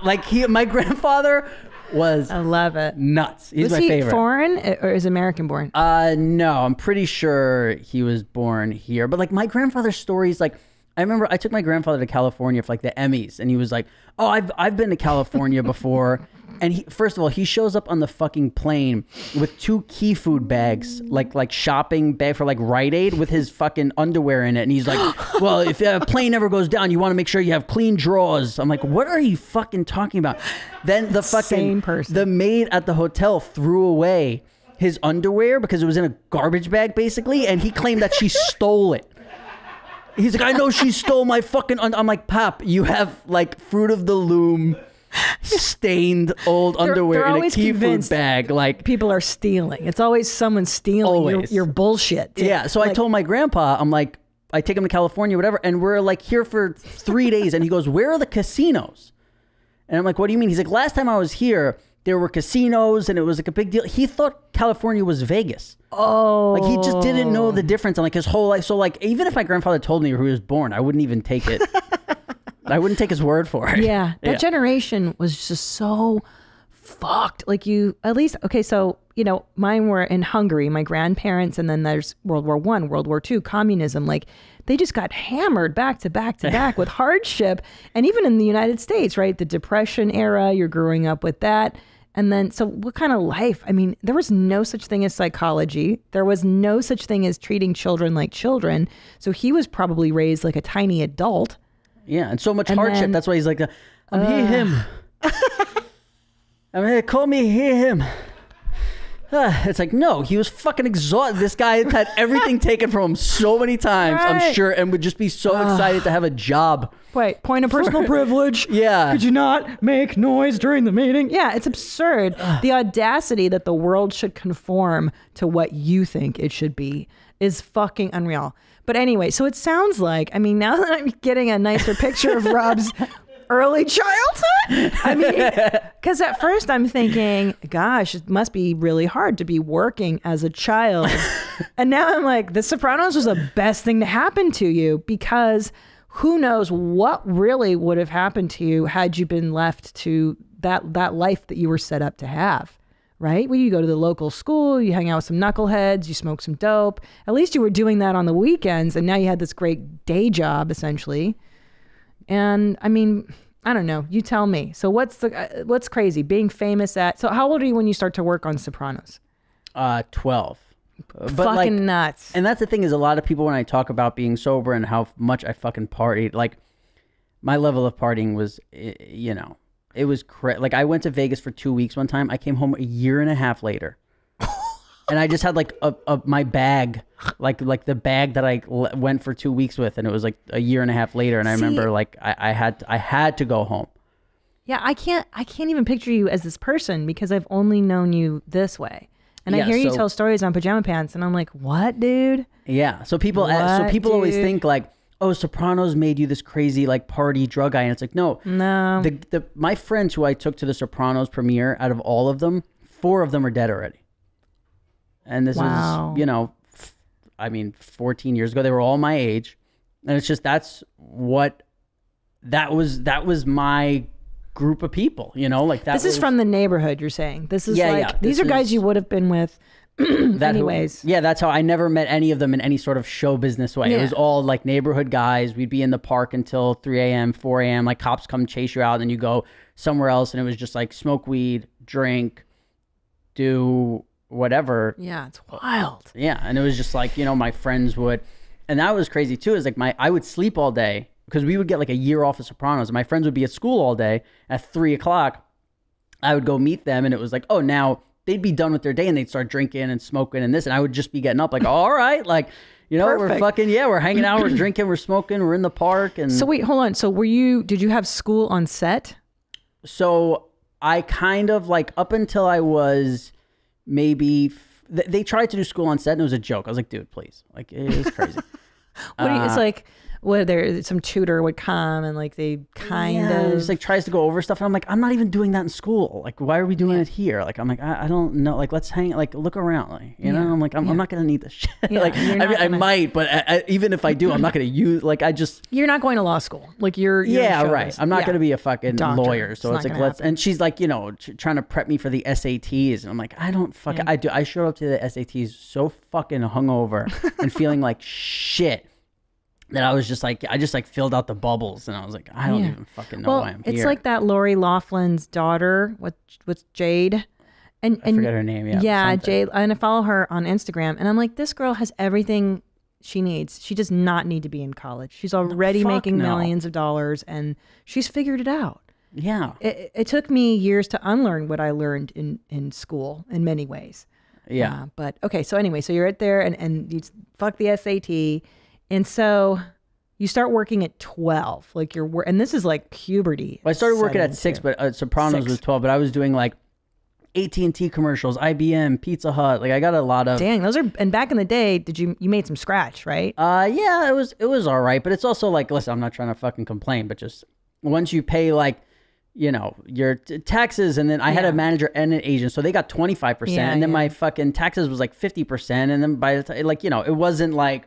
Like, my grandfather was, I love it. Nuts. He's was my he favorite. Foreign or is American born? No, I'm pretty sure he was born here. But like, my grandfather's stories, like, I remember I took my grandfather to California for like the Emmys, and he was like, oh, I've been to California before. And he, first of all, he shows up on the fucking plane with 2 key food bags, like shopping bag for like Rite Aid with his fucking underwear in it. And he's like, well, if a plane ever goes down, you want to make sure you have clean drawers. I'm like, what are you fucking talking about? Then the fucking, the maid at the hotel threw away his underwear because it was in a garbage bag basically. And he claimed that she stole it. He's like, I know she stole my fucking I'm like, Pop, you have like Fruit of the Loom stained old underwear in a key food bag. Like, people are stealing. It's always someone stealing your bullshit. Yeah. So I told my grandpa, I'm like, I take him to California, whatever. And we're like here for 3 days. And he goes, where are the casinos? And I'm like, what do you mean? He's like, last time I was here, there were casinos and it was like a big deal. He thought California was Vegas. Oh. Like, he just didn't know the difference on like his whole life. So like, even if my grandfather told me who he was born, I wouldn't even take it. I wouldn't take his word for it. Yeah. That generation was just so fucked. Like, you, at least, okay, so, you know, mine were in Hungary, my grandparents, and then there's World War I, World War II, communism. Like, they just got hammered back to back to back with hardship. And even in the United States, right? The Depression era, you're growing up with that. And then, so what kind of life? I mean, there was no such thing as psychology. There was no such thing as treating children like children. So he was probably raised like a tiny adult. Yeah, and so much hardship. Then, that's why he's like, I'm here, him. I'm here, call me here, him. It's like, no, he was fucking exhausted. This guy had everything taken from him so many times, I'm sure, and would just be so excited to have a job. Wait, point of personal privilege. Yeah. Could you not make noise during the meeting? Yeah, it's absurd. The audacity that the world should conform to what you think it should be is fucking unreal. But anyway, so it sounds like, I mean, now that I'm getting a nicer picture of Rob's early childhood, I mean, because at first I'm thinking, gosh, it must be really hard to be working as a child. And now I'm like, The Sopranos was the best thing to happen to you, because who knows what really would have happened to you had you been left to that life that you were set up to have. Right? Well, you go to the local school, you hang out with some knuckleheads, you smoke some dope. At least you were doing that on the weekends, and now you had this great day job, essentially. And I mean, I don't know. You tell me. So what's crazy? Being famous at. So how old are you when you start to work on Sopranos? 12. But fucking nuts. And that's the thing is a lot of people when I talk about being sober and how much I fucking partied, like my level of partying was, you know, it was like I went to Vegas for 2 weeks one time. I came home a year and a half later. And I just had like my bag, like the bag that I went for 2 weeks with, and it was like a year and a half later. And I remember like I had to go home. Yeah, I can't even picture you as this person because I've only known you this way. And I hear you tell stories on Pajama Pants, and I'm like, what, dude? Yeah. So people always think like, oh, Sopranos made you this crazy like party drug guy, and it's like, no. My friends who I took to the Sopranos premiere, out of all of them, 4 of them are dead already. And this is, you know, 14 years ago. They were all my age. And it's just, that was my group of people, you know, like that. This is from the neighborhood, you're saying. This is these are guys you would have been with anyways. That's how I never met any of them in any sort of show business way. It was all like neighborhood guys. We'd be in the park until 3 a.m., 4 a.m. Like cops come chase you out, and then you go somewhere else. And it was just like smoke weed, drink, do whatever. Yeah, it's wild. Yeah, and it was just like, you know, my friends would, and that was crazy too, is like I would sleep all day because we would get like a year off of Sopranos, and my friends would be at school all day. At 3 o'clock, I would go meet them, and it was like, oh, now they'd be done with their day, and they'd start drinking and smoking and this, and I would just be getting up like, all right, like, you know, we're fucking, we're hanging out, we're drinking, we're smoking, we're in the park. And so wait, hold on. So did you have school on set? So I kind of like, up until I was maybe they tried to do school on set, and it was a joke. I was like, dude, please, like, it was crazy. It's like, whether some tutor would come and like they kind of just like tries to go over stuff, and I'm like, I'm not even doing that in school. Like, why are we doing it here? Like, I'm like, I don't know. Like, let's hang. Like, look around. Like, you know, I'm like, I'm not gonna need this shit. Like, I might, but even if I do, I'm not gonna use. Like, you're not going to law school. Like, you're right. I'm not gonna be a fucking lawyer. So it's like, let's. And she's like, you know, trying to prep me for the SATs, and I'm like, I don't fucking. I showed up to the SATs so fucking hungover and feeling like shit. That I was just like, I just like filled out the bubbles, and I was like, I don't even fucking know why I'm here. It's like that Lori Laughlin's daughter with Jade. And I forget her name. Yeah, Jade. And I follow her on Instagram, and I'm like, this girl has everything she needs. She does not need to be in college. She's already making millions of dollars, and she's figured it out. Yeah. It took me years to unlearn what I learned in school in many ways. Yeah. But okay, so anyway, so you're right there, and you fuck the SAT. And so you start working at 12, like and this is like puberty. Well, I started working at 6, but Sopranos was 12, but I was doing like AT&T commercials, IBM, Pizza Hut. Like, I got a lot of. Dang, and back in the day, you made some scratch, right? Yeah, it was all right, but it's also like, listen, I'm not trying to fucking complain, but just once you pay like, you know, your taxes, and then I had a manager and an agent, so they got 25%, and then my fucking taxes was like 50%, and then by the time, like, you know, it wasn't like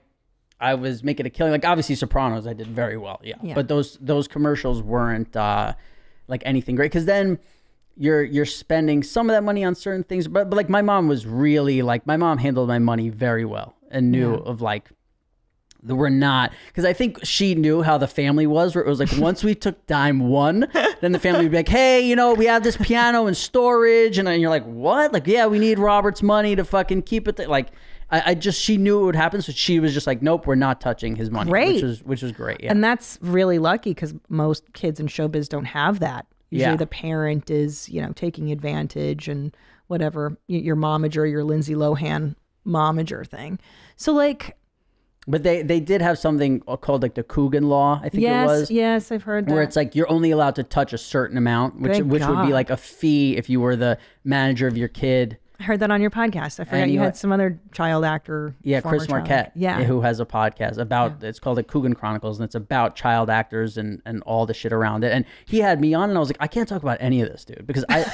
I was making a killing. Like, obviously Sopranos, I did very well. Yeah. But those commercials weren't like anything great, because then you're spending some of that money on certain things. But like, my mom was really like, my mom handled my money very well and knew of like, we're not, because I think she knew how the family was, where it was like, once we took dime one, then the family would be like, hey, you know, we have this piano in storage, and then you're like, what? Like, yeah, we need Robert's money to fucking keep it like. She knew it would happen, so she was just like, nope, we're not touching his money. Great. Which was great. Yeah. And that's really lucky, because most kids in showbiz don't have that. Usually the parent is, you know, taking advantage and whatever, your momager, your Lindsay Lohan momager thing. So like, but they did have something called like the Coogan law, I think it was. Yes, I've heard that. Where it's like, you're only allowed to touch a certain amount, which would be like a fee if you were the manager of your kid. I heard that on your podcast. I forgot you had some other child actor. Yeah, Chris Marquette. Who has a podcast about, it's called the Coogan Chronicles, and it's about child actors and all the shit around it. And he had me on, and I was like, I can't talk about any of this, dude, because I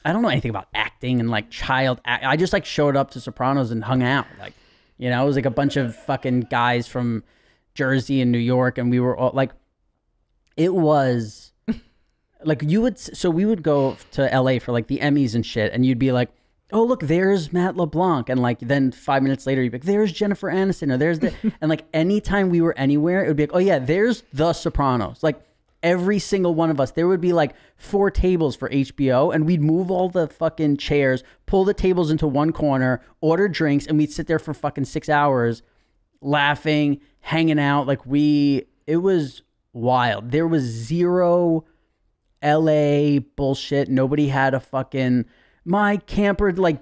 don't know anything about acting and like I just like showed up to Sopranos and hung out. Like, you know, it was like a bunch of fucking guys from Jersey and New York, and we were all like, it was like, we would go to LA for like the Emmys and shit, and you'd be like, oh, look, there's Matt LeBlanc. And like, then 5 minutes later, you'd be like, there's Jennifer Aniston, or there's and like, anytime we were anywhere, it would be like, oh yeah, there's The Sopranos. Like, every single one of us, there would be like 4 tables for HBO, and we'd move all the fucking chairs, pull the tables into one corner, order drinks, and we'd sit there for fucking 6 hours laughing, hanging out. Like it was wild. There was zero LA bullshit. Nobody had a fucking my camper. Like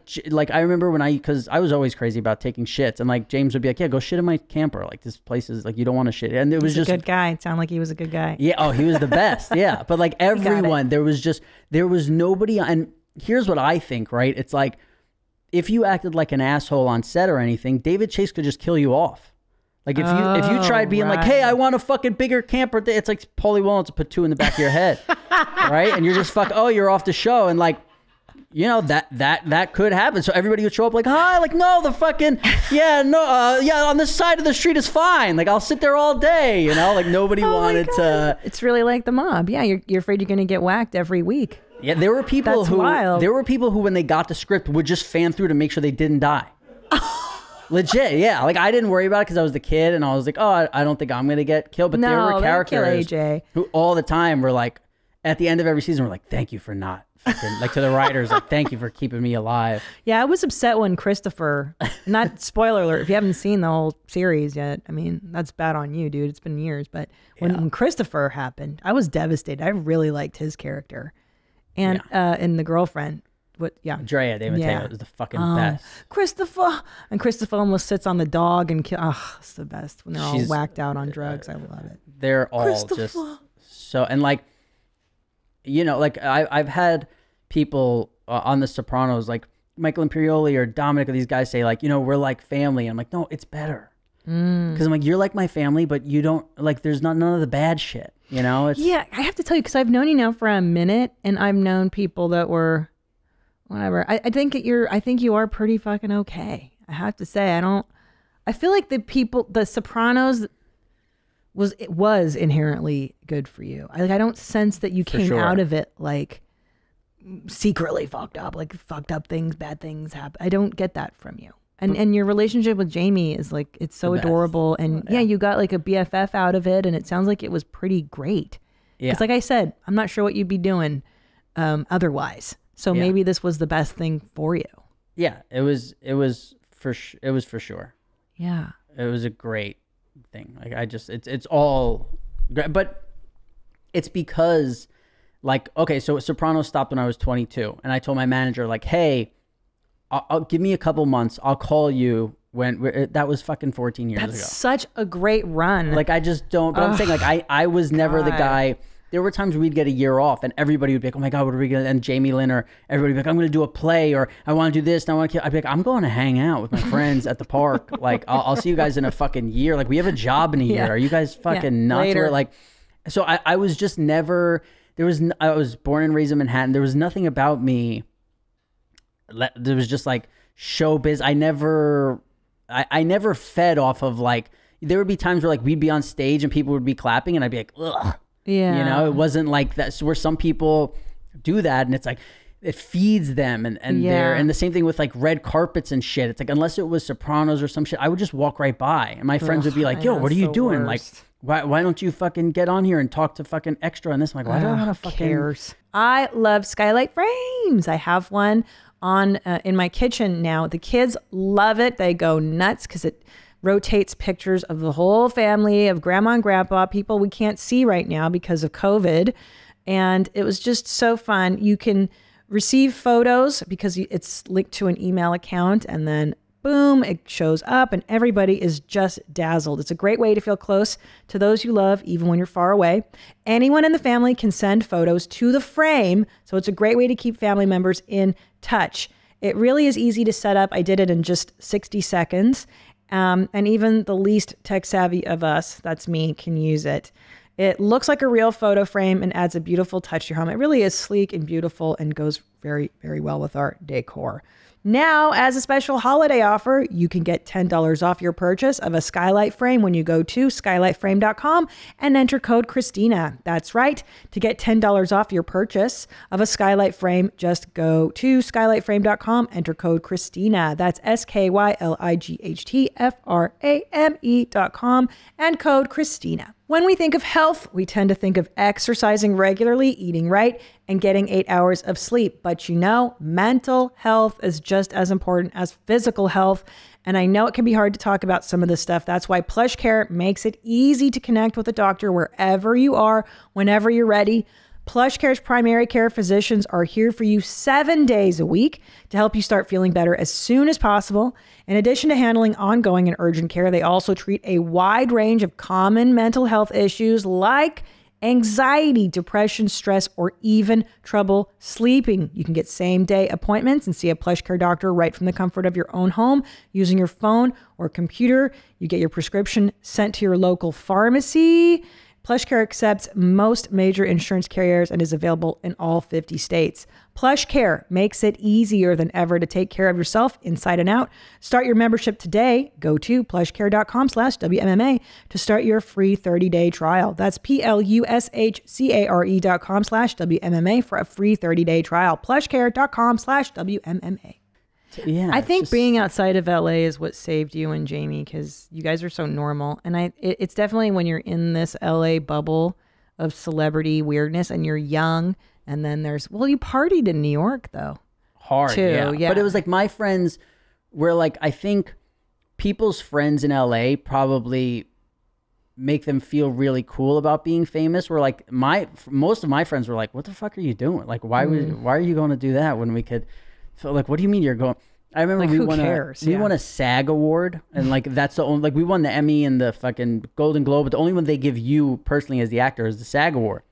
I remember because I was always crazy about taking shits, and like James would be like, yeah, go shit in my camper. Like this place is like, you don't want to shit. And it was just a good guy. It sounded like he was a good guy. Yeah. Oh, he was the best. Yeah. But like everyone, there was nobody. And here's what I think, right? It's like, if you acted like an asshole on set or anything, David Chase could just kill you off. Like if you tried being like, hey, I want a fucking bigger camper, it's like Paulie Walnuts to put 2 in the back of your head, right? And you're just you're off the show, and like, you know, that could happen. So everybody would show up like, hi, like, no, the fucking on this side of the street is fine. Like I'll sit there all day, you know, like nobody wanted to. It's really like the mob. Yeah, you're afraid you're gonna get whacked every week. Yeah, there were people wild. There were people who, when they got the script, would just fan through to make sure they didn't die. Legit, yeah. Like I didn't worry about it because I was the kid, and I was like, oh, I don't think I'm gonna get killed. But there were characters who all the time were like, at the end of every season, were like, thank you for not fucking, like to the writers, like thank you for keeping me alive. Yeah, I was upset when Christopher. Not spoiler alert if you haven't seen the whole series yet. I mean, that's bad on you, dude. It's been years, but when Christopher happened, I was devastated. I really liked his character, and the girlfriend. Drea De Matteo is the fucking best. Christopher almost sits on the dog and it's the best when they're all whacked out on drugs. I love it. They're all just so, and like, you know, like I've had people on the Sopranos, like Michael Imperioli or Dominic, or these guys say like, you know, we're like family. I'm like, no, it's better. Because I'm like, you're like my family, but you don't like, there's none of the bad shit, you know? Yeah, I have to tell you, because I've known you now for a minute, and I've known people that were whatever. I think you are pretty fucking okay. I have to say, I feel like the Sopranos was inherently good for you. I don't sense that you came out of it like secretly fucked up, like fucked up things, bad things happen. I don't get that from you. And your relationship with Jamie is like, it's so adorable. And you got like a BFF out of it, and it sounds like it was pretty great. Yeah. Because like I said, I'm not sure what you'd be doing otherwise. So maybe this was the best thing for you. Yeah, it was for sure. Yeah. It was a great thing. Like it's all great, but it's because like, okay, so Sopranos stopped when I was 22, and I told my manager like, hey, I'll give me a couple months. I'll call you when that was fucking 14 years ago. That's such a great run. Like I just don't, but I'm saying like I was never the guy. There were times we'd get a year off, and everybody would be like, oh my God, what are we going to, and Jamie-Lynn or everybody would be like, I'm going to do a play, or I want to do this, and I want to, I'd be like, I'm going to hang out with my friends at the park. Like, I'll see you guys in a fucking year. Like, we have a job in a year. Are you guys fucking nuts? Later. Like, so I was just never, I was born and raised in Manhattan. There was nothing about me. There was just like showbiz. I never fed off of like, there would be times where like we'd be on stage and people would be clapping, and I'd be like, ugh. Yeah. You know, it wasn't like that. So where some people do that, and it's like, it feeds them, and they're, and the same thing with like red carpets and shit. It's like, unless it was Sopranos or some shit, I would just walk right by, and my friends would be like, yo, what are you doing? Worst. Like, why don't you fucking get on here and talk to fucking Extra on this? I'm like, why do I want to fucking cares? I love skylight frames. I have one on in my kitchen now. The kids love it. They go nuts because it rotates pictures of the whole family, of grandma and grandpa, people we can't see right now because of COVID. And it was just so fun. You can receive photos because it's linked to an email account, and then boom, it shows up, and everybody is just dazzled. It's a great way to feel close to those you love, even when you're far away. Anyone in the family can send photos to the frame, so it's a great way to keep family members in touch. It really is easy to set up. I did it in just 60 seconds. And even the least tech savvy of us, that's me, can use it. It looks like a real photo frame and adds a beautiful touch to your home. It really is sleek and beautiful and goes very, very well with our decor. Now, as a special holiday offer, you can get $10 off your purchase of a skylight frame when you go to skylightframe.com and enter code Christina. That's right. To get $10 off your purchase of a skylight frame, just go to skylightframe.com, enter code Christina. That's SKYLIGHTFRAME.com and code Christina. When we think of health, we tend to think of exercising regularly, eating right, and getting 8 hours of sleep. But you know, mental health is just as important as physical health. And I know it can be hard to talk about some of this stuff. That's why PlushCare makes it easy to connect with a doctor wherever you are, whenever you're ready. PlushCare's primary care physicians are here for you 7 days a week to help you start feeling better as soon as possible. In addition to handling ongoing and urgent care, they also treat a wide range of common mental health issues like anxiety, depression, stress, or even trouble sleeping. You can get same-day appointments and see a PlushCare doctor right from the comfort of your own home using your phone or computer. You get your prescription sent to your local pharmacy. PlushCare accepts most major insurance carriers and is available in all 50 states. PlushCare makes it easier than ever to take care of yourself inside and out. Start your membership today. Go to plushcare.com/WMMA to start your free 30-day trial. That's PLUSHCARE.com/WMMA for a free 30-day trial. Plushcare.com/WMMA. Yeah, I think being outside of LA is what saved you and Jamie, because you guys are so normal. And it's definitely when you're in this LA bubble of celebrity weirdness and you're young. And then you partied in New York though. Hard, too, yeah. But it was like my friends were like, I think people's friends in LA probably make them feel really cool about being famous. Where like most of my friends were like, what the fuck are you doing? Like, why are you going to do that when we could? So like, what do you mean you're going? I remember we won a SAG award, and like that's the only, like we won the Emmy and the fucking Golden Globe, but the only one they give you personally as the actor is the SAG award.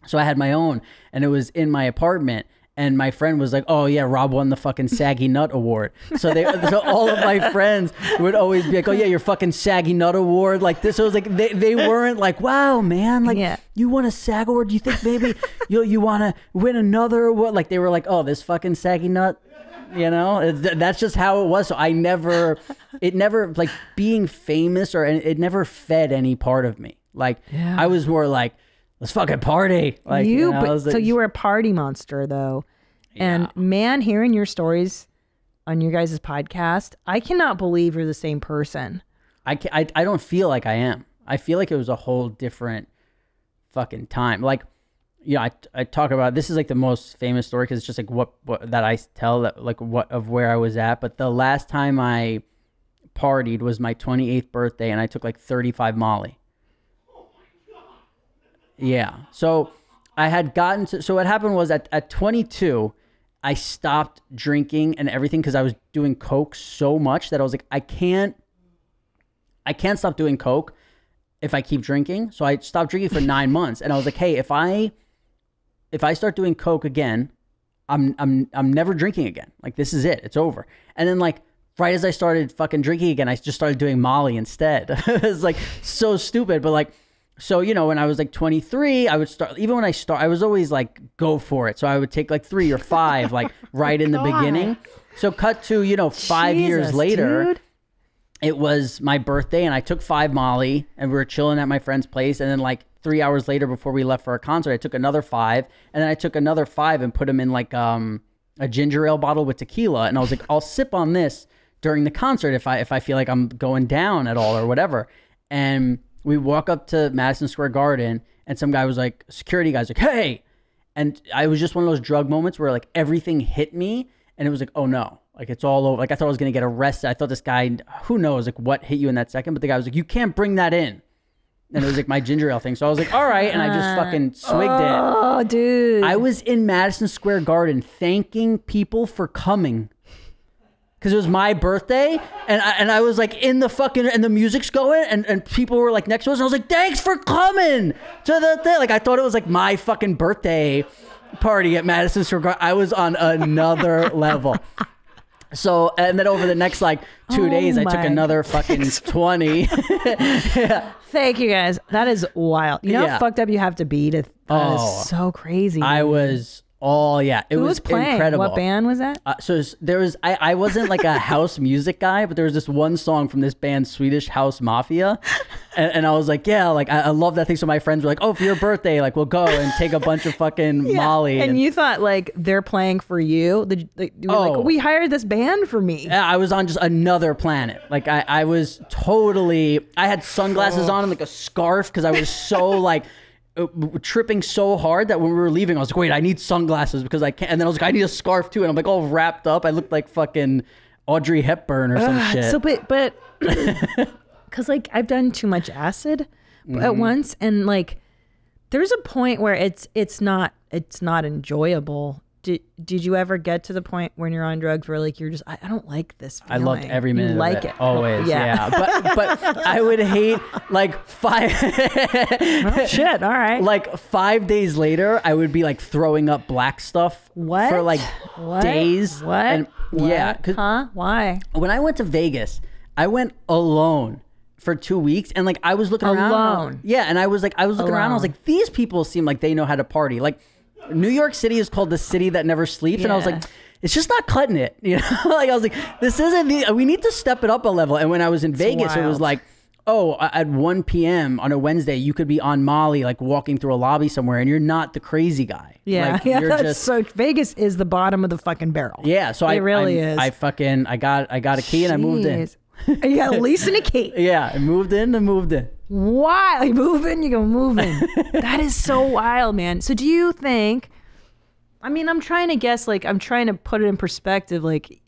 So I had my own, and it was in my apartment, and my friend was like, "Oh yeah, Rob won the fucking Saggy Nut award." So so all of my friends would always be like, "Oh yeah, your fucking Saggy Nut award," like this. So it was like they weren't like, "Wow, man, like you won a SAG award. Do you think maybe you want to win another award?" Like they were like, "Oh, this fucking Saggy Nut." You know, that's just how it was. So it never like being famous it never fed any part of me. Like I was more like, let's fucking party. Like so you were a party monster though. And man, hearing your stories on your guys' podcast, I cannot believe you're the same person. I don't feel like I am. I feel like it was a whole different fucking time. Like, I talk about, this is like the most famous story because it's just like what that I tell, that like what of where I was at. But the last time I partied was my 28th birthday, and I took like 35 Molly. Oh my God. Yeah. So I had gotten to, so what happened was at 22, I stopped drinking and everything because I was doing coke so much that I was like, I can't stop doing coke if I keep drinking. So I stopped drinking for 9 months, and I was like, hey, if I start doing coke again, I'm never drinking again. Like, this is it. It's over. And then like right as I started fucking drinking again, I just started doing Molly instead. It's like so stupid, but like, so, when I was like 23, I would start, even when I was always like, go for it. So I would take like 3 or 5, like right in the beginning. So cut to, 5 years later, dude. It was my birthday, and I took 5 Molly, and we were chilling at my friend's place. And then like 3 hours later, before we left for a concert, I took another 5, and then I took another 5 and put them in like a ginger ale bottle with tequila. And I was like, I'll sip on this during the concert if I feel like I'm going down at all or whatever. And we walk up to Madison Square Garden, and some guy was like, security guy's like, hey. And I was just one of those drug moments where like everything hit me, and it was like, oh no. Like, it's all over. Like, I thought I was going to get arrested. I thought this guy, who knows, like, what hit you in that second. But the guy was like, you can't bring that in. And it was like my ginger ale thing. So I was like, all right. And I just fucking swigged it. Oh, dude. I was in Madison Square Garden thanking people for coming. Because it was my birthday. And I was like in the fucking, and the music's going. And people were like next to us. And I was like, thanks for coming to the thing. Like, I thought it was like my fucking birthday party at Madison Square Garden. I was on another level. So, and then over the next like 2 days, I took another fucking 20. Yeah. Thank you guys. That is wild. You know how fucked up you have to be to, that is so crazy. I was Oh yeah, it Who was was playing? incredible. What band was that? There was I wasn't like a house music guy, but there was this one song from this band, Swedish House Mafia, and I was like, yeah, like I love that thing. So my friends were like, oh, for your birthday, like we'll go and take a bunch of fucking Molly. And you thought like they're playing for you? You were like, we hired this band for me. Yeah, I was on just another planet. Like I was totally. I had sunglasses on and like a scarf because I was so like. Tripping so hard that when we were leaving, I was like, wait, I need sunglasses because I can't. And then I was like, I need a scarf too. And I'm like all wrapped up. I looked like fucking Audrey Hepburn or some shit. So, but, because like I've done too much acid at once, and like there's a point where it's not enjoyable. Did you ever get to the point when you're on drugs where like you're just I don't like this feeling. I loved every minute. You like of it always, yeah. But I would hate like 5. Oh, shit. All right. Like 5 days later, I would be like throwing up black stuff for like days. What? And, yeah. Why? When I went to Vegas, I went alone for 2 weeks, and like I was looking around. Alone. Yeah, and I was looking around. I was like, these people seem like they know how to party. Like. New York City is called the city that never sleeps, and I was like, it's just not cutting it, you know. Like I was like, this isn't. We need to step it up a level. And when I was in Vegas, it was like, oh, at 1 p.m. on a Wednesday, you could be on Molly, like walking through a lobby somewhere, and you're not the crazy guy. Yeah, like, yeah. You're just, so Vegas is the bottom of the fucking barrel. Yeah, so it really is. I got a key and I moved in. You got a lease and a key. Yeah, I moved in. Why? Like move in, you go move in. That is so wild, man. So do you think? I mean, I'm trying to guess, like, I'm trying to put it in perspective. Like,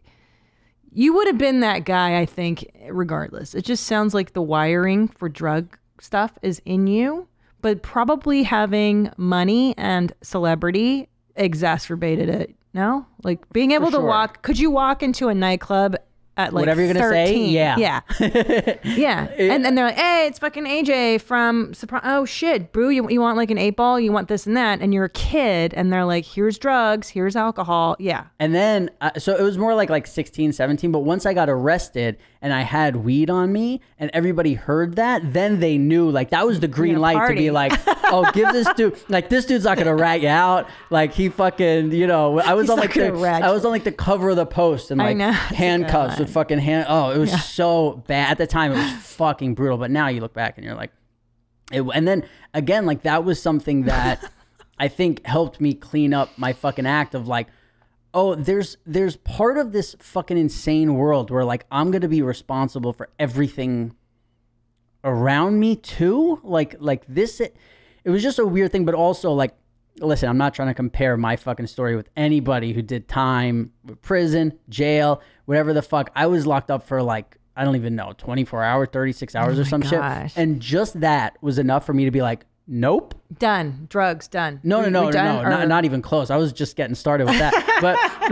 you would have been that guy, I think, regardless. It just sounds like the wiring for drug stuff is in you, but probably having money and celebrity exacerbated it. No? Like, being able to walk, could you walk into a nightclub at like whatever you're gonna 13? say, yeah. Yeah. And then they're like, hey, it's fucking AJ from Sopranos. Oh shit, boo, you want like an 8-ball, you want this and that, and you're a kid, and they're like, here's drugs, here's alcohol. Yeah. And then so it was more like 16, 17, but once I got arrested and I had weed on me and everybody heard that, then they knew, like, that was the green light to be like, oh, give this dude, like, this dude's not gonna rat you out, like, he fucking, you know. I was on like the cover of the Post and like handcuffs with fucking it was so bad at the time. It was fucking brutal, but now you look back and you're like, and then again, like, that was something that I think helped me clean up my fucking act of like, oh, there's part of this fucking insane world where like I'm gonna be responsible for everything around me too. Like this, it was just a weird thing, but also like, listen, I'm not trying to compare my fucking story with anybody who did time, prison, jail, whatever the fuck. I was locked up for like, I don't even know, 24 hours, 36 hours or some shit. And just that was enough for me to be like, nope. Done. Drugs, done. No, not even close. I was just getting started with that.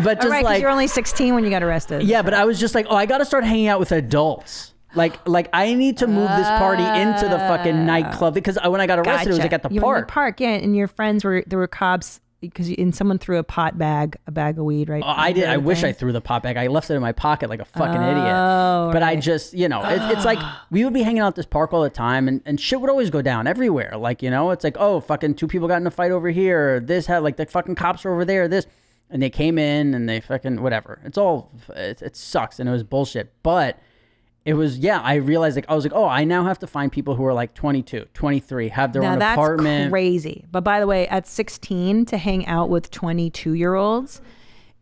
But just right, like, you're only 16 when you got arrested. Yeah, but I was just like, oh, I got to start hanging out with adults. Like I need to move this party into the fucking nightclub, because when I got arrested, it was like at the park. In the park, yeah, and your friends there were cops because someone threw a bag of weed, right? Oh, I did. I wish I threw the pot bag. I left it in my pocket like a fucking idiot. But I just, you know, it's like we would be hanging out at this park all the time, and shit would always go down everywhere. Like, you know, it's like, oh, fucking 2 people got in a fight over here. This had like the fucking cops are over there. This, and they came in and they fucking whatever. It sucks, and it was bullshit. But it was, yeah, I realized, like, I was like, oh, I now have to find people who are like 22, 23, have their own apartment. That's crazy. But by the way, at 16 to hang out with 22-year-olds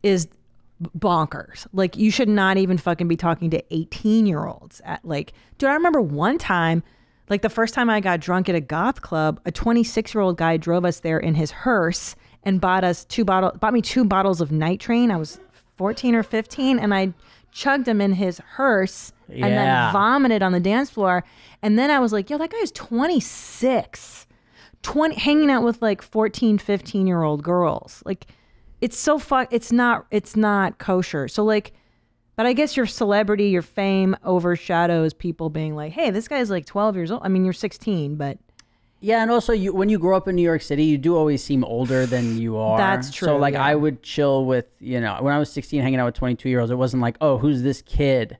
is bonkers. Like, you should not even fucking be talking to 18-year-olds at like, dude, I remember one time, like the first time I got drunk at a goth club, a 26-year-old guy drove us there in his hearse and bought me 2 bottles of Night Train. I was 14 or 15, and I chugged them in his hearse and then vomited on the dance floor. And then I was like, yo, that guy's 26, hanging out with like 14, 15-year-old girls. Like, it's so it's not kosher. So like, but I guess your celebrity, your fame overshadows people being like, hey, this guy's like 12 years old. I mean, you're 16, but. Yeah, and also when you grow up in New York City, you do always seem older than you are. That's true. So like, I would chill with, you know, when I was 16 hanging out with 22-year-olds, it wasn't like, oh, who's this kid?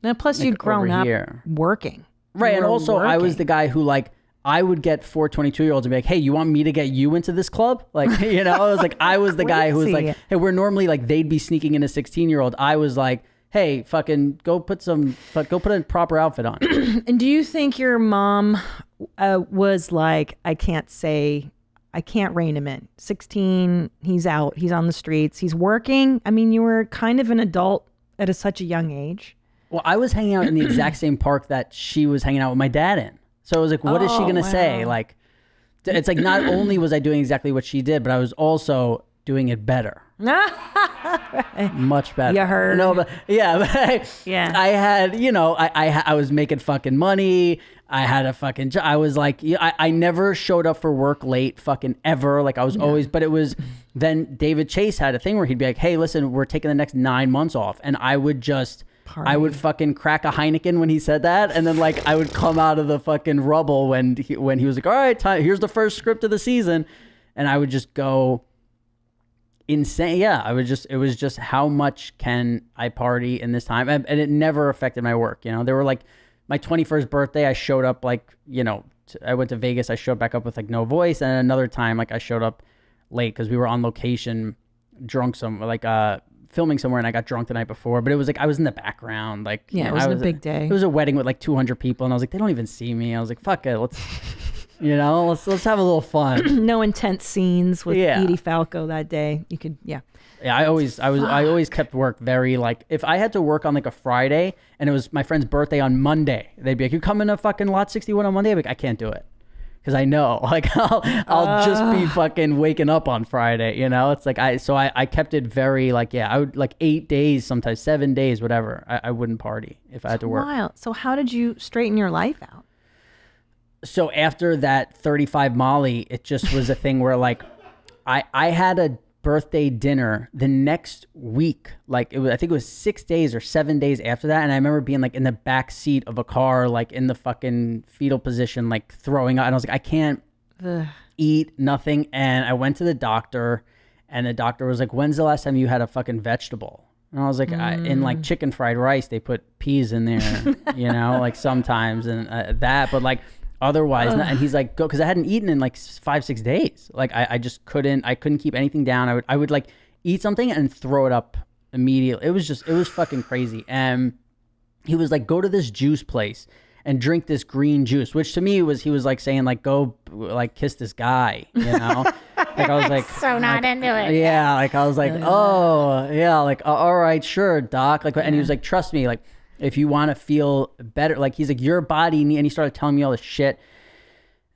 And plus, like, you'd grown up working. Right, and also I was the guy who, like, I would get 22-year-olds and be like, hey, you want me to get you into this club? Like, you know, I was like, I was the guy who was like, hey, we're normally like, they'd be sneaking in a 16-year-old. I was like, hey, fucking go put a proper outfit on. And do you think your mom was like, I can't rein him in. 16, he's out, he's on the streets, he's working. I mean, you were kind of an adult at such a young age. Well, I was hanging out in the exact same park that she was hanging out with my dad in. So I was like, what is she going to say? Like, it's like, not only was I doing exactly what she did, but I was also doing it better. Much better. You heard. No, but yeah, I had, you know, I was making fucking money. I had a fucking job. I was like, I never showed up for work late fucking ever. Like I was always, but it was, then David Chase had a thing where he'd be like, hey, listen, we're taking the next 9 months off. And I would just, I would fucking crack a Heineken when he said that. And then like, I would come out of the fucking rubble when he was like, all right, here's the first script of the season. And I would just go insane. Yeah, it was just how much can I party in this time? And it never affected my work. You know, there were like my 21st birthday, I showed up like, you know, I went to Vegas. I showed back up with like no voice. And another time, like I showed up late because we were on location, drunk filming somewhere, and I got drunk the night before. But it was like I was in the background. Like, yeah, it wasn't a big day. It was a wedding with like 200 people, and I was like, they don't even see me. I was like, fuck it, let's have a little fun. No intense scenes with Edie Falco that day. You could, yeah. I always kept work very like, if I had to work on like a Friday and it was my friend's birthday on Monday, they'd be like, you coming to fucking Lot 61 on Monday? I'd be like, I can't do it. Because I know, like, I'll just be fucking waking up on Friday, you know? It's like, I kept it very, like, I would, like, 8 days, sometimes 7 days, whatever. I wouldn't party if I had to work. Wild. So how did you straighten your life out? So after that 35 Molly, it just was a thing where, like, I had a birthday dinner the next week. Like, I think it was 6 days or 7 days after that. And I remember being like in the back seat of a car, like in the fucking fetal position, like throwing up. And I was like, I can't eat nothing. And I went to the doctor, and the doctor was like, when's the last time you had a fucking vegetable? And I was like, in like chicken fried rice, they put peas in there, you know, like sometimes, and that, but like otherwise not. And he's like, go, because I hadn't eaten in like 5-6 days. Like I just couldn't keep anything down. I would like eat something and throw it up immediately. It was fucking crazy. And he was like, go to this juice place and drink this green juice, which to me he was like saying like, go like kiss this guy, you know? Like I was like, so not into it. Yeah. Like I was like, oh yeah. Like, all right, sure, doc. Like, and he was like, trust me, like, if you want to feel better, like he's like, your body, and he started telling me all this shit.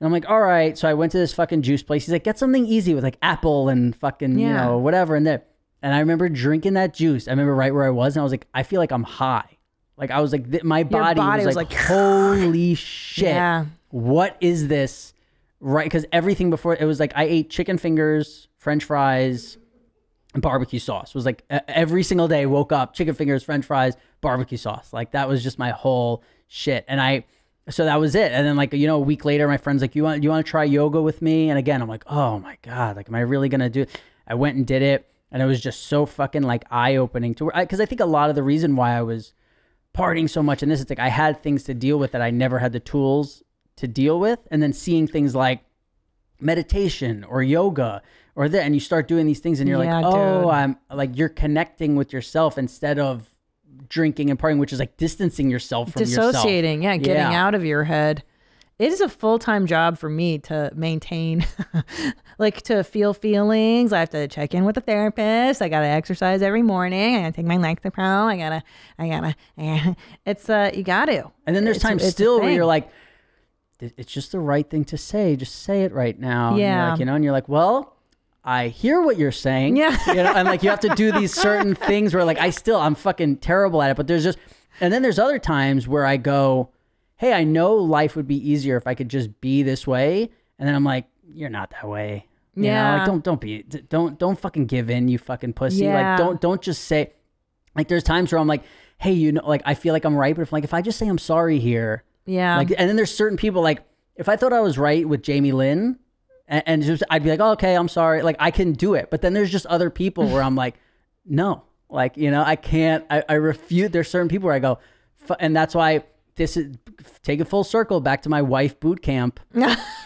And I'm like, all right. So I went to this fucking juice place. He's like, get something easy with like apple and fucking, you know, whatever. And I remember drinking that juice. I remember right where I was, and I was like, I feel like I'm high. Like I was like, my body was like, holy shit. Yeah. What is this? Right. Because everything before it was like, I ate chicken fingers, French fries, and barbecue sauce. It was like every single day, woke up, chicken fingers, French fries, barbecue sauce. Like that was just my whole shit. And so that was it. And then like, you know, a week later, my friend's like, you want to try yoga with me? And again, I'm like, oh my God, like, am I really going to do it? I went and did it. And it was just so fucking like eye-opening to, because I think a lot of the reason why I was partying so much in this, it's like I had things to deal with that I never had the tools to deal with. And then seeing things like meditation or yoga or that, and you start doing these things and you're like, oh, dude. I'm like, you're connecting with yourself instead of drinking and partying, which is like distancing yourself from dissociating, yourself. Getting out of your head. It is a full-time job for me to maintain, like to feel feelings. I have to check in with a therapist. I got to exercise every morning. I got to take my Lexapro. I gotta, it's, you got to. And then there's times still where you're like, it's just the right thing to say. Just say it right now. Yeah. And you're like, well, I hear what you're saying. Yeah. You know, and like you have to do these certain things where like I'm fucking terrible at it. But and then there's other times where I go, hey, I know life would be easier if I could just be this way. And then I'm like, you're not that way. You know, like don't fucking give in, you fucking pussy. Yeah. Like don't just say, like there's times where I'm like, hey, you know, like I feel like I'm right, but if I just say I'm sorry here. Yeah. Like, and then there's certain people, like if I thought I was right with Jamie-Lynn, and just, I'd be like, oh, okay, I'm sorry. Like I can do it. But then there's just other people where I'm like, no, like, you know, I can't, I refute. There's certain people where I go, and that's why this is take it full circle back to my wife boot camp.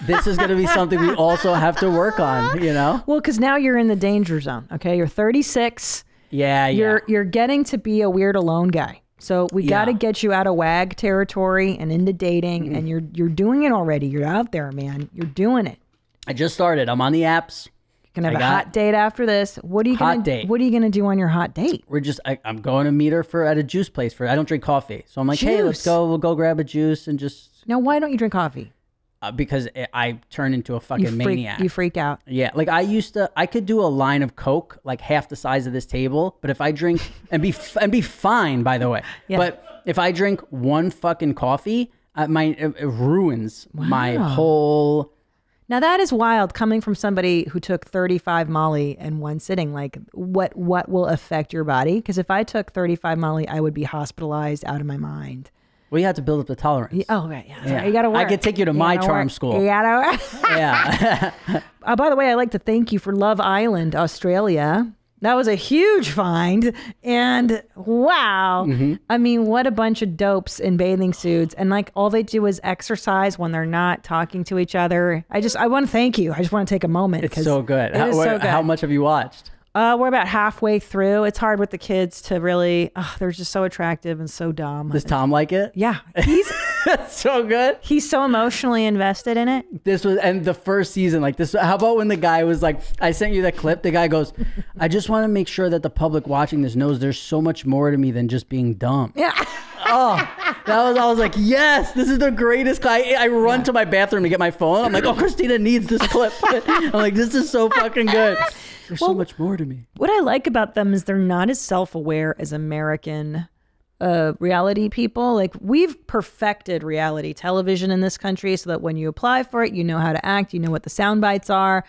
This is going to be something we also have to work on, you know? Well, because now you're in the danger zone. Okay, you're 36. Yeah. You're getting to be a weird alone guy. So we got to get you out of WAG territory and into dating, and you're doing it already. You're out there, man. You're doing it. I just started. I'm on the apps. You can have a hot date after this. What are you gonna do on your hot date? I'm going to meet her at a juice place. I don't drink coffee, so I'm like, hey, let's go. We'll go grab a juice and just. Now, why don't you drink coffee? Because I turn into a fucking maniac. You freak out. Yeah, like I could do a line of Coke, like half the size of this table, but if I drink and be fine, by the way. Yeah. But if I drink one fucking coffee, it ruins my whole. Now that is wild, coming from somebody who took 35 Molly in one sitting. Like, what will affect your body? Because if I took 35 Molly, I would be hospitalized out of my mind. Well, you have to build up the tolerance. Oh, right. Yeah. You got to work. I could take you to my charm school. You got to work. Yeah. By the way, I'd like to thank you for Love Island, Australia. That was a huge find. And wow. Mm-hmm. I mean, what a bunch of dopes in bathing suits. And like all they do is exercise when they're not talking to each other. I want to thank you. I just want to take a moment. It's so good. How much have you watched? We're about halfway through. It's hard with the kids to really, they're just so attractive and so dumb. Does Tom like it? Yeah. He's so good. He's so emotionally invested in it. And the first season, like this, how about when the guy was like, I sent you that clip. The guy goes, I just want to make sure that the public watching this knows there's so much more to me than just being dumb. Yeah. I was like, yes, this is the greatest. I run to my bathroom to get my phone. I'm like, oh, Christina needs this clip. I'm like, this is so fucking good. There's so much more to me. What I like about them is they're not as self-aware as American reality people. Like, we've perfected reality television in this country so that when you apply for it, you know how to act, you know what the sound bites are.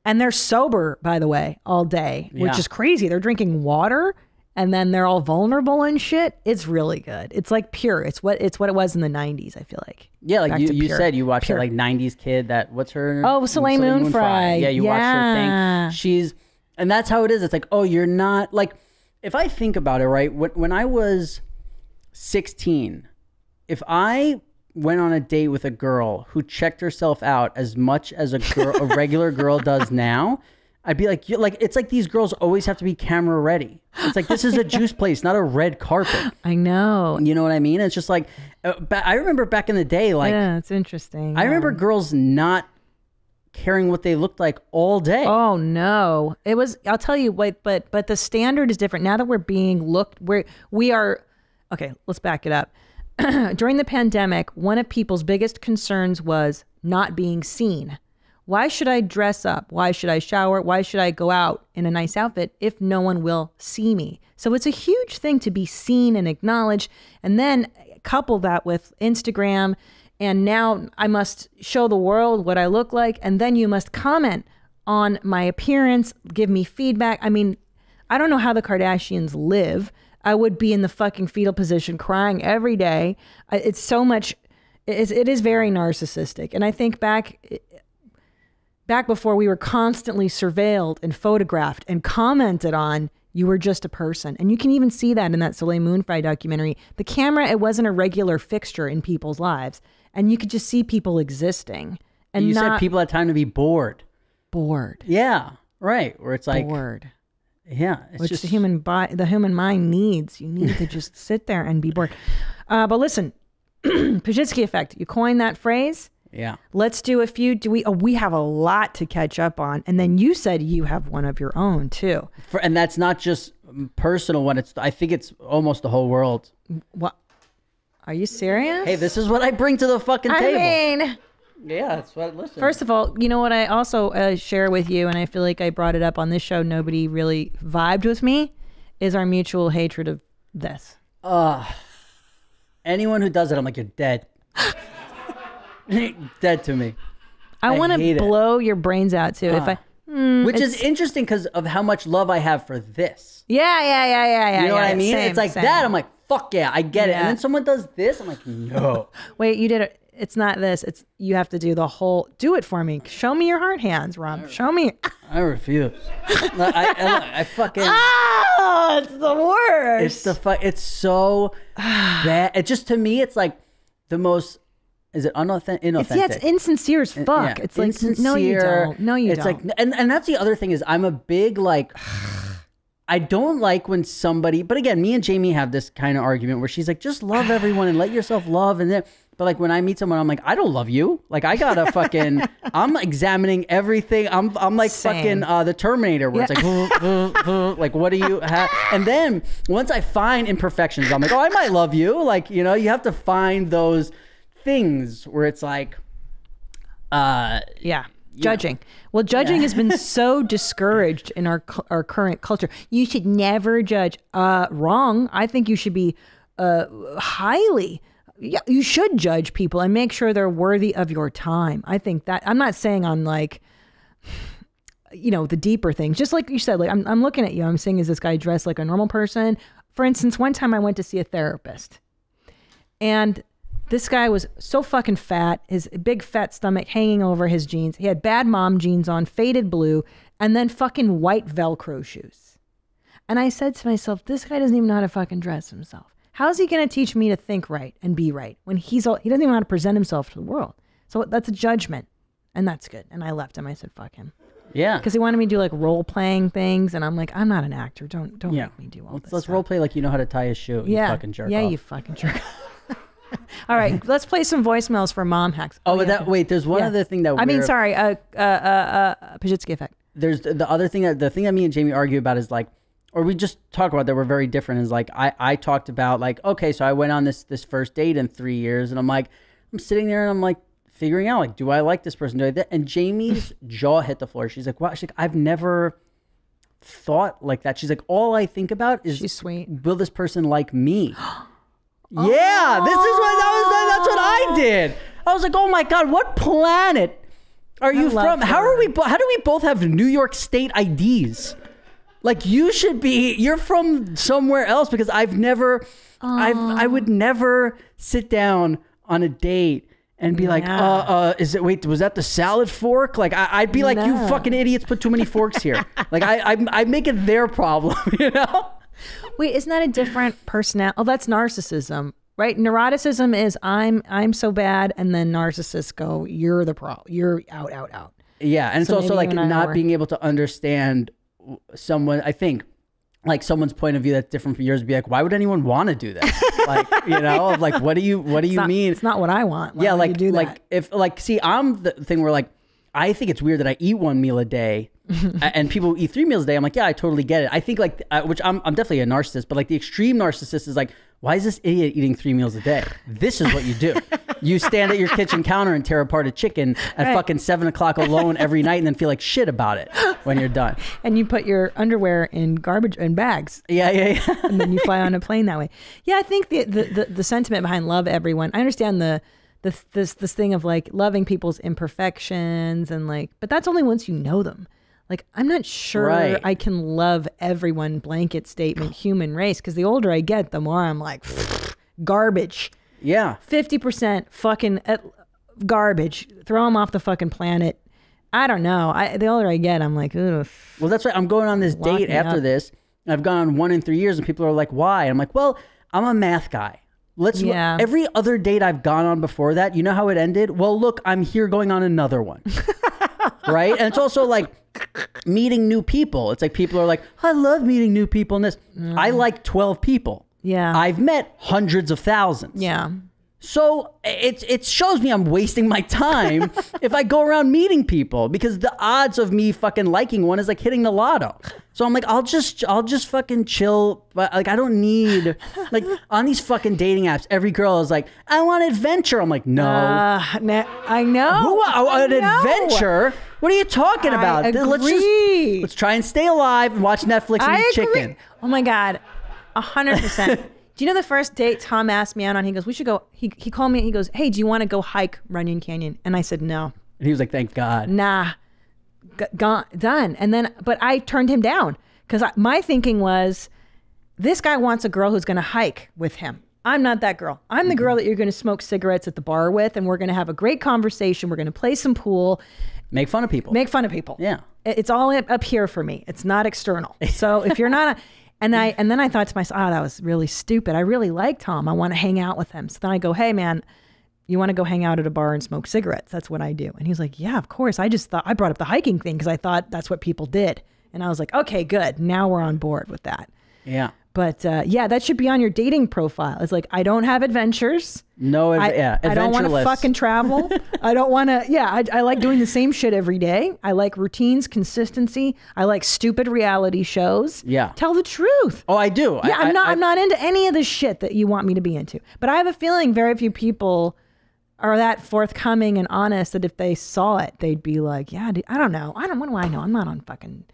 And they're sober, by the way, all day, which is crazy. They're drinking water and then they're all vulnerable and shit. It's really good. It's like pure. It's what it was in the 90s, I feel like. Yeah, like you said, you watched that like 90s kid that, what's her? Oh, Soleil Moon Frye. Yeah, you watched her thing. And that's how it is. It's like, oh, you're not, like, if I think about it, right, when I was 16, if I went on a date with a girl who checked herself out as much as a regular girl does now, I'd be like, it's like these girls always have to be camera ready. It's like, this is a juice place, not a red carpet. I know. You know what I mean? It's just like, I remember back in the day, like, yeah, it's interesting. I remember girls not caring what they looked like all day. Oh no, it was. I'll tell you what, but the standard is different now that we're being looked. We are. Okay, let's back it up. During the pandemic, one of people's biggest concerns was not being seen. Why should I dress up? Why should I shower? Why should I go out in a nice outfit if no one will see me? So it's a huge thing to be seen and acknowledged. And then couple that with Instagram, and now I must show the world what I look like, and then you must comment on my appearance, give me feedback. I mean, I don't know how the Kardashians live. I would be in the fucking fetal position crying every day. It's so much, it is very narcissistic. And I think back before, we were constantly surveilled and photographed and commented on. You were just a person. And you can even see that in that Soleil Moon Frye documentary. The camera, it wasn't a regular fixture in people's lives. And you could just see people existing. And you said people had time to be bored. Bored. Yeah, right. Where it's like... bored. Yeah. Which the human mind needs. You need to just sit there and be bored. But listen, Pazsitzky effect. You coined that phrase. Yeah. Let's do a few. We have a lot to catch up on. And then you said you have one of your own too. And that's not just personal one. I think it's almost the whole world. What? Are you serious? Hey, this is what I bring to the fucking table. I mean, yeah, that's what. Listen. First of all, you know what I also share with you, and I feel like I brought it up on this show. Nobody really vibed with me. Is our mutual hatred of this. Anyone who does it, I'm like, you're dead. Dead to me. I want to blow your brains out too. Which is interesting because of how much love I have for this. Yeah. You know what I mean? Same, it's like that. I'm like, fuck yeah, I get it. And then someone does this. I'm like, no. Wait, you did it. It's not this. It's you have to do the whole. Do it for me. Show me your hard hands, Rob. Show me. I refuse. I fucking. Oh, it's the worst. It's so bad. It just, to me, it's like the most, is it inauthentic? It's insincere as fuck. Yeah, it's like, no, you don't. No, you don't. Like, and that's the other thing is I'm a big, like, I don't like when somebody, but again, me and Jamie have this kind of argument where she's like, just love everyone and let yourself love. And then, but like when I meet someone, I'm like, I don't love you. Like I gotta fucking, I'm examining everything. I'm like Same. fucking the Terminator where it's like, like what do you have? And then once I find imperfections, I'm like, oh, I might love you. Like, you know, you have to find those things where it's like, judging. Well, judging has been so discouraged in our current culture. You should never judge. Wrong. I think you should be highly. Yeah, you should judge people and make sure they're worthy of your time. I think that I'm not saying on like, you know, the deeper things. Just like you said, like I'm looking at you. I'm saying, is this guy dressed like a normal person? For instance, one time I went to see a therapist, and this guy was so fucking fat, his big fat stomach hanging over his jeans. He had bad mom jeans on, faded blue, and then fucking white Velcro shoes. And I said to myself, this guy doesn't even know how to fucking dress himself. How is he going to teach me to think right and be right when he doesn't even know how to present himself to the world? So that's a judgment, and that's good. And I left him. I said, fuck him. Yeah. Because he wanted me to do like role playing things, and I'm like, I'm not an actor. Don't make me do all this. Let's stuff. role play like you know how to tie a shoe. You fucking jerk off. You fucking jerk off. All right, let's play some voicemails for mom hacks. Oh, but wait, there's one other thing that Pazsitzky effect. There's the other thing that me and Jamie argue about is like, or we just talk about that we're very different is like, I talked about like, okay, so I went on this first date in 3 years, and I'm like, I'm sitting there and I'm like figuring out like, do I like this person? Do I that? And Jamie's jaw hit the floor. She's like, wow, she's like, I've never thought like that. She's like, all I think about is, she's sweet. Will this person like me? Yeah, this is that's what I did. I was like, oh my God, what planet are you from? How do we both have New York State IDs? Like you're from somewhere else, because I would never sit down on a date and be like, was that the salad fork? Like I'd be like, you fucking idiots put too many forks here. Like I make it their problem, you know? Wait, isn't that a different personality? Oh, that's narcissism, right? Neuroticism is I'm so bad, and then narcissists go, you're the problem. You're out. Yeah, and so it's also like not being able to understand someone. I think like someone's point of view that's different from yours would be like, why would anyone want to do that? Like, you know, like what do you mean? It's not what I want. Why would you do that? like if like see, I'm the thing where like I think it's weird that I eat one meal a day. And people eat 3 meals a day. I'm like, yeah, I totally get it. I think like, which I'm definitely a narcissist, but like the extreme narcissist is like, why is this idiot eating 3 meals a day? This is what you do. You stand at your kitchen counter and tear apart a chicken at fucking 7 o'clock alone every night, and then feel like shit about it when you're done. And you put your underwear in garbage in bags. Yeah. And then you fly on a plane that way. Yeah, I think the sentiment behind love everyone. I understand this thing of like loving people's imperfections and like, but that's only once you know them. Like, I'm not sure I can love everyone, blanket statement, human race, because the older I get, the more I'm like, garbage. Yeah. 50% fucking garbage. Throw them off the fucking planet. I don't know. The older I get, I'm like, ugh. Well, that's right. I'm going on this date after this. I've gone on 1 in 3 years, and people are like, why? And I'm like, well, I'm a math guy. Every other date I've gone on before that, you know how it ended? Well, look, I'm here going on another one. Right? And it's also like, meeting new people. It's like people are like, I love meeting new people and this. I like 12 people. Yeah. I've met hundreds of thousands. Yeah. So it shows me I'm wasting my time if I go around meeting people, because the odds of me fucking liking one is like hitting the lotto. So I'm like, I'll just fucking chill. But like, I don't need, like, on these fucking dating apps, every girl is like, I want adventure. I'm like, no. I know. Adventure? What are you talking about? Let's try and stay alive and watch Netflix and eat chicken. Oh my God. 100%. Do you know the first date Tom asked me out on? He goes, we should go. He called me. He goes, hey, do you want to go hike Runyon Canyon? And I said, no. And he was like, thank God. Nah. Gone, done. And then, but I turned him down because my thinking was, this guy wants a girl who's going to hike with him. I'm not that girl. I'm the girl that you're going to smoke cigarettes at the bar with, and we're going to have a great conversation. We're going to play some pool. Make fun of people. Yeah. It's all up here for me. It's not external. So if you're not and then I thought to myself, that was really stupid. I really like Tom. I want to hang out with him. So then I go, hey man, you want to go hang out at a bar and smoke cigarettes? That's what I do. And he's like, yeah, of course. I just thought, I brought up the hiking thing because I thought that's what people did. And I was like, okay, good. Now we're on board with that. Yeah. But yeah, that should be on your dating profile. It's like, I don't have adventures. Yeah, I don't want to fucking travel. I don't want to, I like doing the same shit every day. I like routines, consistency. I like stupid reality shows. Yeah. Tell the truth. Oh, I do. Yeah, I'm not into any of the shit that you want me to be into. But I have a feeling very few people are that forthcoming and honest that if they saw it, they'd be like, yeah, dude, I don't know. What do I know? I'm not on fucking.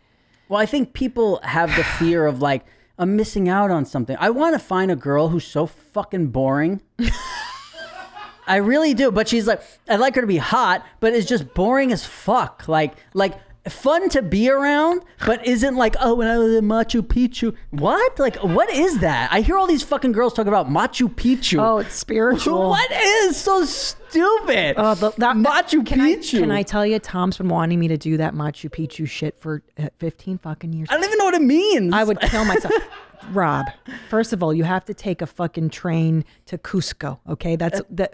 Well, I think people have the fear of like, I'm missing out on something. I want to find a girl who's so fucking boring. I really do. But she's like, I'd like her to be hot, but it's just boring as fuck. Like fun to be around, but isn't like, oh, when I was in Machu Picchu. What? Like, what is that? I hear all these fucking girls talk about Machu Picchu. Oh, it's spiritual. What is so stupid? Oh, Machu Picchu. Can I tell you, Tom's been wanting me to do that Machu Picchu shit for 15 fucking years. I don't even know what it means. I would kill myself. Rob, first of all, you have to take a fucking train to Cusco. Okay,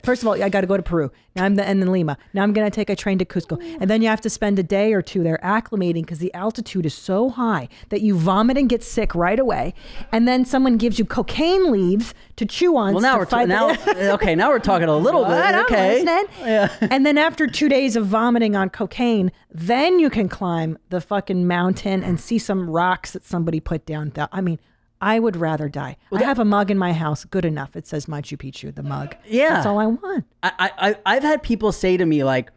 first of all, I got to go to Peru. Now and then Lima. Now I'm gonna take a train to Cusco, and then you have to spend a day or two there acclimating because the altitude is so high that you vomit and get sick right away. And then someone gives you cocaine leaves to chew on. Well, now now we're talking a little bit. Okay. Yeah. And then after 2 days of vomiting on cocaine, then you can climb the fucking mountain and see some rocks that somebody put down. I mean, I would rather die. I have a mug in my house. Good enough. It says Machu Picchu, the mug. Yeah. That's all I want. I've had people say to me like,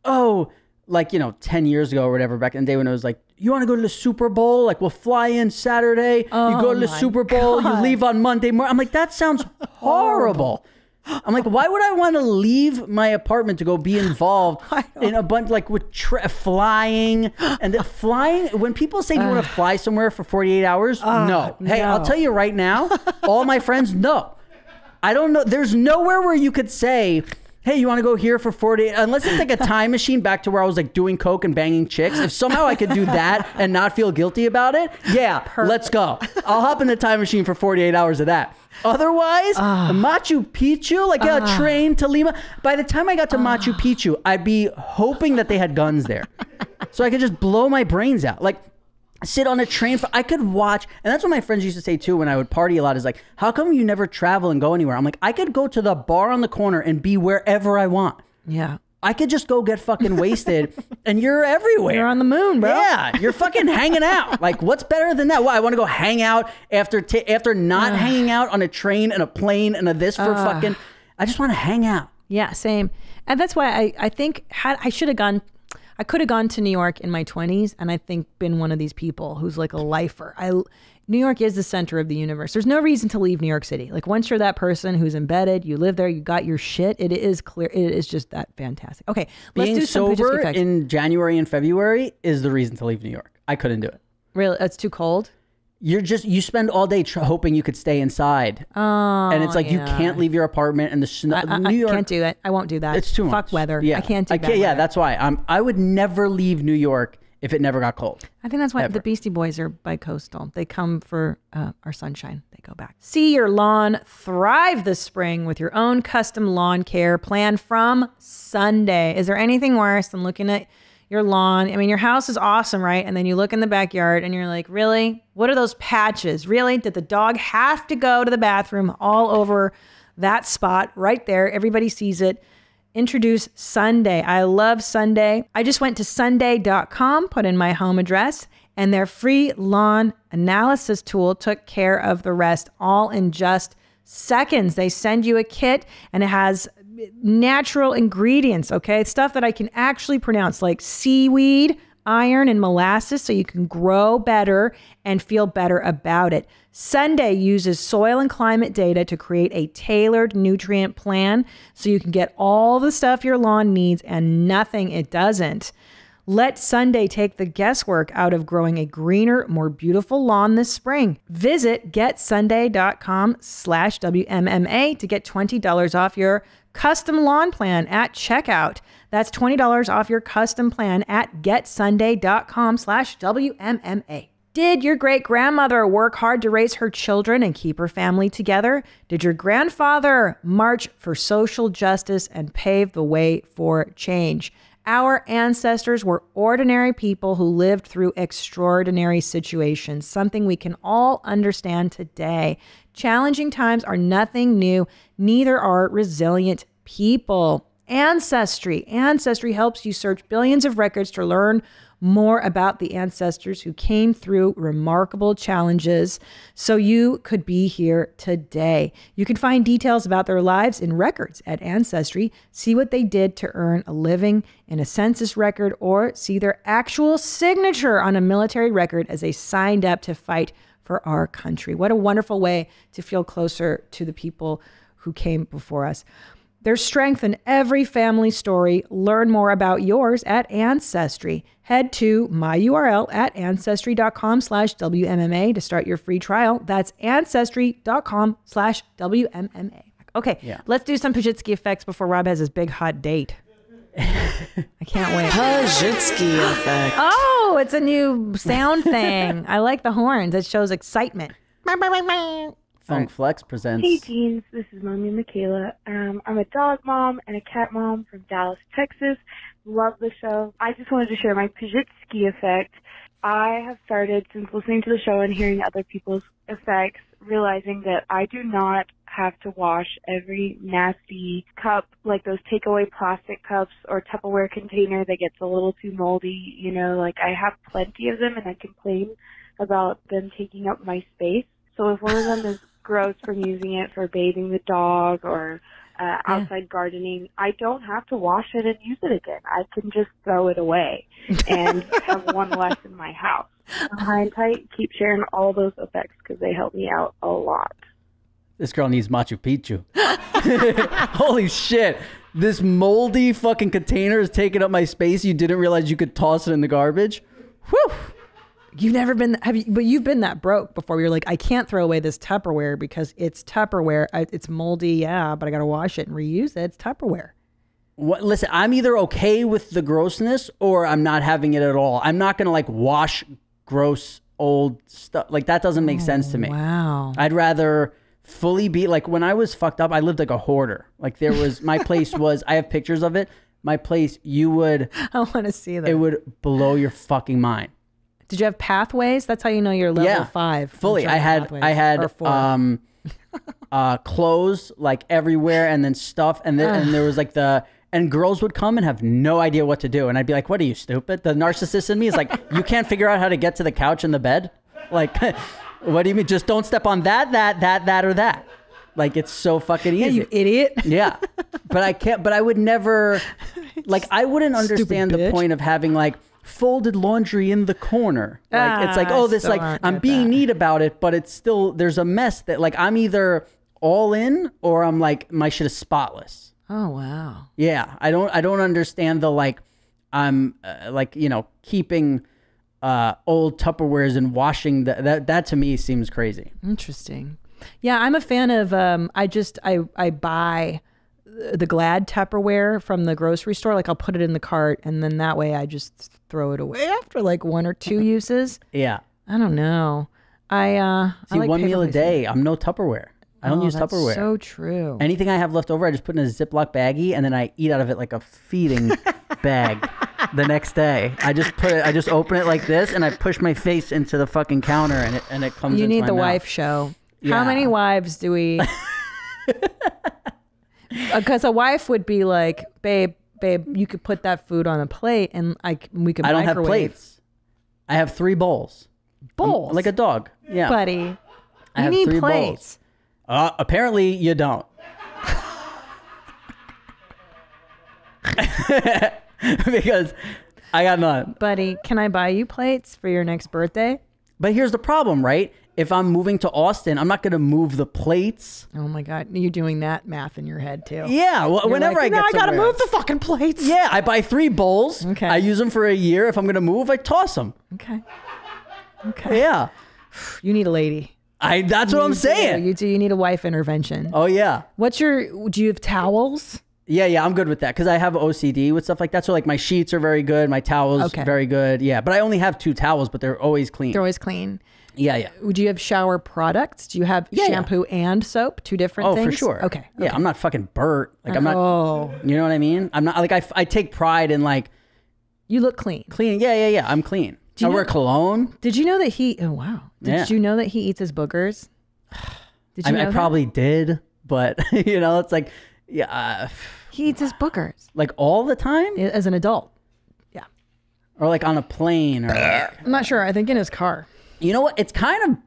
oh, like, 10 years ago or whatever, back in the day when it was like, you want to go to the Super Bowl? Like, we'll fly in Saturday. You go to the Super Bowl. God. You leave on Monday morning. I'm like, that sounds horrible. I'm like, why would I want to leave my apartment to go be involved in a bunch like with flying and flying? When people say, do you want to fly somewhere for 48 hours? No. Hey, no. I'll tell you right now, all my friends, no. I don't know. There's nowhere where you could say, hey, you want to go here for 48? Unless it's like a time machine back to where I was like doing coke and banging chicks. If somehow I could do that and not feel guilty about it, yeah, let's go. I'll hop in the time machine for 48 hours of that. Otherwise, Machu Picchu, like a train to Lima. By the time I got to Machu Picchu, I'd be hoping that they had guns there. So I could just blow my brains out. Like, sit on a train. I could watch. And that's what my friends used to say too when I would party a lot is like, how come you never travel and go anywhere? I'm like, I could go to the bar on the corner and be wherever I want. Yeah. I could just go get fucking wasted and you're everywhere. You're on the moon, bro. Yeah, you're fucking hanging out. Like, what's better than that? Well, I want to go hang out after not hanging out on a train and a plane and a this for fucking... I just want to hang out. Yeah, same. And that's why I think I should have gone... I could have gone to New York in my 20s and I think been one of these people who's like a lifer. New York is the center of the universe. There's no reason to leave New York City. Like once you're that person who's embedded, you live there, you got your shit. It is clear. It is just that fantastic. Okay, let's do some sober in January and February is the reason to leave New York. I couldn't do it. Really? It's too cold? You spend all day hoping you could stay inside. Oh, and it's like you can't leave your apartment and the snow. New York, I can't do that. I won't do that. It's too much. Fuck weather. Yeah. I can't do that. Yeah, that's why I would never leave New York if it never got cold. I think that's why the Beastie Boys are bi-coastal. They come for our sunshine. They go back. See your lawn thrive this spring with your own custom lawn care plan from Sunday. Is there anything worse than looking at your lawn? I mean, your house is awesome, right? And then you look in the backyard and you're like, really? What are those patches? Really? Did the dog have to go to the bathroom all over that spot right there? Everybody sees it. Introduce Sunday. I love Sunday. I just went to sunday.com, put in my home address, and their free lawn analysis tool took care of the rest all in just seconds. They send you a kit and it has natural ingredients, okay? Stuff that I can actually pronounce, like seaweed, iron, and molasses, so you can grow better and feel better about it. Sunday uses soil and climate data to create a tailored nutrient plan so you can get all the stuff your lawn needs and nothing it doesn't. Let Sunday take the guesswork out of growing a greener, more beautiful lawn this spring. Visit getsunday.com/WMMA to get $20 off your custom lawn plan at checkout. That's $20 off your custom plan at getsunday.com/WMMA. Did your great-grandmother work hard to raise her children and keep her family together? Did your grandfather march for social justice and pave the way for change? Our ancestors were ordinary people who lived through extraordinary situations, something we can all understand today. Challenging times are nothing new, neither are resilient people. Ancestry helps you search billions of records to learn more about the ancestors who came through remarkable challenges so you could be here today. You can find details about their lives in records at Ancestry, see what they did to earn a living in a census record, or see their actual signature on a military record as they signed up to fight for our country. What a wonderful way to feel closer to the people who came before us. There's strength in every family story. Learn more about yours at Ancestry. Head to my URL at ancestry.com/WMMA to start your free trial. That's ancestry.com/WMMA. Okay, let's do some Pazsitzky effects before Rob has his big hot date. I can't wait. Pazsitzky effect. Oh, it's a new sound thing. I like the horns. It shows excitement. Funk Flex presents. Hey, teens. This is Mommy Michaela. I'm a dog mom and a cat mom from Dallas, Texas. Love the show. I just wanted to share my Pazsitzky effect. I have started, since listening to the show and hearing other people's effects, realizing that I do not have to wash every nasty cup, like those takeaway plastic cups or Tupperware container that gets a little too moldy. You know, like I have plenty of them and I complain about them taking up my space. So if one of them is gross from using it for bathing the dog or outside gardening, I don't have to wash it and use it again. I can just throw it away and have one less in my house. High and tight, keep sharing all those effects because they help me out a lot. This girl needs Machu Picchu. Holy shit. This moldy fucking container is taking up my space. You didn't realize you could toss it in the garbage? Whew. You've never been, but you've been that broke before. You're like, I can't throw away this Tupperware because it's Tupperware. It's moldy, yeah, but I got to wash it and reuse it. It's Tupperware. What? Listen, I'm either okay with the grossness or I'm not having it at all. I'm not going to like wash gross old stuff. Like that doesn't make sense to me. Wow. I'd rather fully be like, when I was fucked up, I lived like a hoarder. Like there was, my place was, I have pictures of it. My place, you would. I want to see that. It would blow your fucking mind. Did you have pathways? That's how you know you're level 5. Fully. I had clothes like everywhere and then stuff. And there was like and girls would come and have no idea what to do. And I'd be like, what are you, stupid? The narcissist in me is like, you can't figure out how to get to the couch and the bed? Like, what do you mean? Just don't step on that, or that. Like, it's so fucking easy. Yeah, you idiot. Yeah. But I can't, but I would never, like, I wouldn't understand the point of having like, folded laundry in the corner. Like it's like, oh, this like I'm being neat about it, but it's still there's a mess that like I'm either all in or I'm like my shit is spotless. Oh wow. Yeah, I don't understand the like I'm like, you know, keeping old Tupperwares and washing that to me seems crazy. Interesting. Yeah, I'm a fan of I buy the Glad Tupperware from the grocery store. Like I'll put it in the cart and then that way I just throw it away after like 1 or 2 uses. Yeah. I don't know. See, I like one meal a day. I'm no Tupperware. I don't use that's Tupperware. So true. Anything I have left over, I just put in a Ziploc baggie and then I eat out of it like a feeding bag the next day. I just open it like this and I push my face into the fucking counter and it comes. You into need my the mouth. wife show. Yeah. How many wives do we? Because a wife would be like, babe, you could put that food on a plate and we could. I don't microwave. have plates. I have 3 bowls. Bowls, like a dog. Yeah, buddy. I You have need 3 plates. bowls. Apparently you don't. Because I got none. Buddy, can I buy you plates for your next birthday? But here's the problem, right? If I'm moving to Austin, I'm not going to move the plates. Oh my God, you're doing that math in your head too. Yeah, well, whenever like, I get I gotta somewhere. move the fucking plates. Yeah, I buy 3 bowls. Okay. I use them for a year. If I'm going to move, I toss them. Okay. Yeah. You need a lady. That's what I'm saying. You do. You need a wife intervention. Oh, yeah. Do you have towels? Yeah, I'm good with that because I have OCD with stuff like that. So like my sheets are very good, my towels very good. Yeah, but I only have 2 towels, but they're always clean. They're always clean. Yeah. Would you have shower products? Do you have shampoo and soap? 2 different things? Oh, for sure. Okay. Yeah, I'm not fucking Bert. Like I'm not. You know what I mean? I'm not like I take pride in like. You look clean. Clean. Yeah. I'm clean. I wear cologne. Did you know that he? Oh wow. Did you know that he eats his boogers? Did you know I probably did, but it's like, he eats his boogers like all the time as an adult. Yeah. Or like on a plane, or I'm not sure. I think in his car. You know what? It's kind of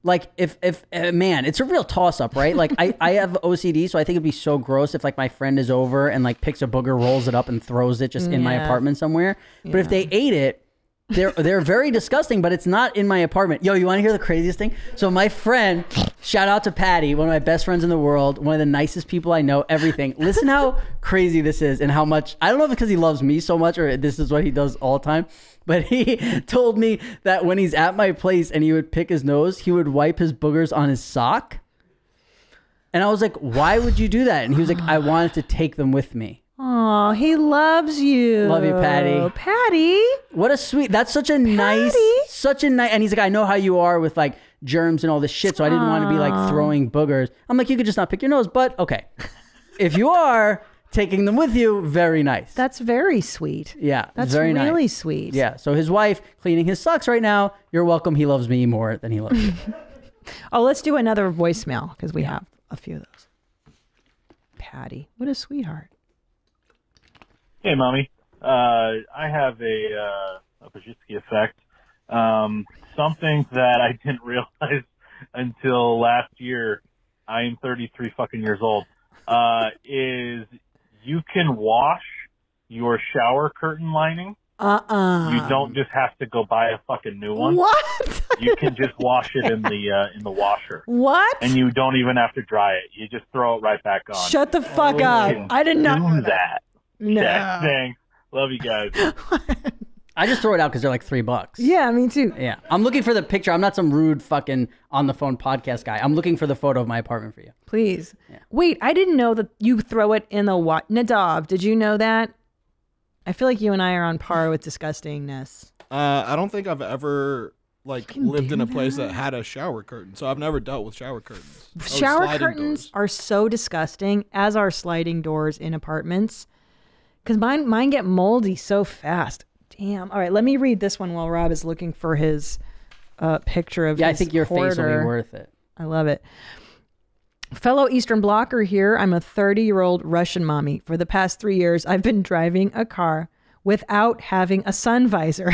like if man, it's a real toss up, right? Like I have OCD, so I think it'd be so gross if like my friend is over and like picks a booger, rolls it up, and throws it just in my apartment somewhere. But if they ate it. They're very disgusting, but it's not in my apartment. Yo, you want to hear the craziest thing? So my friend, shout out to Patty, one of my best friends in the world, one of the nicest people I know, everything. Listen how crazy this is and how much, I don't know if it's because he loves me so much or this is what he does all the time, but he told me that when he's at my place and he would pick his nose, he would wipe his boogers on his sock. And I was like, why would you do that? And he was like, I wanted to take them with me. Oh, he loves you. Love you, Patty. Patty. What a sweet, that's such a nice, and he's like, I know how you are with like germs and all this shit, so I didn't want to be like throwing boogers. I'm like, you could just not pick your nose, but okay. If you are taking them with you, very nice. That's very sweet. Yeah, that's very really nice. Sweet. Yeah, so his wife cleaning his socks right now, you're welcome. He loves me more than he loves you. Oh, let's do another voicemail because we have a few of those. Patty, what a sweetheart. Hey, Mommy. I have a Pazsitzky effect. Something that I didn't realize until last year, I am 33 fucking years old, is you can wash your shower curtain lining. You don't just have to go buy a fucking new one. What? You can just wash it in the washer. What? And you don't even have to dry it. You just throw it right back on. Shut the fuck up. I did not know that. No. Yeah, thanks. Love you guys. I just throw it out because they're like $3. Yeah, me too. Yeah. I'm looking for the picture. I'm not some rude fucking on the phone podcast guy. I'm looking for the photo of my apartment for you. Please. Yeah. Wait, I didn't know that you throw it in the what? Nadav, did you know that? I feel like you and I are on par with disgustingness. I don't think I've ever lived in a place that had a shower curtain, so I've never dealt with shower curtains. Shower curtains are so disgusting, as are sliding doors in apartments. Because mine get moldy so fast. Damn. All right, let me read this one while Rob is looking for his picture of his I think your face will be worth it. I love it. Fellow Eastern Blocker here. I'm a 30-year-old Russian mommy. For the past 3 years, I've been driving a car without having a sun visor.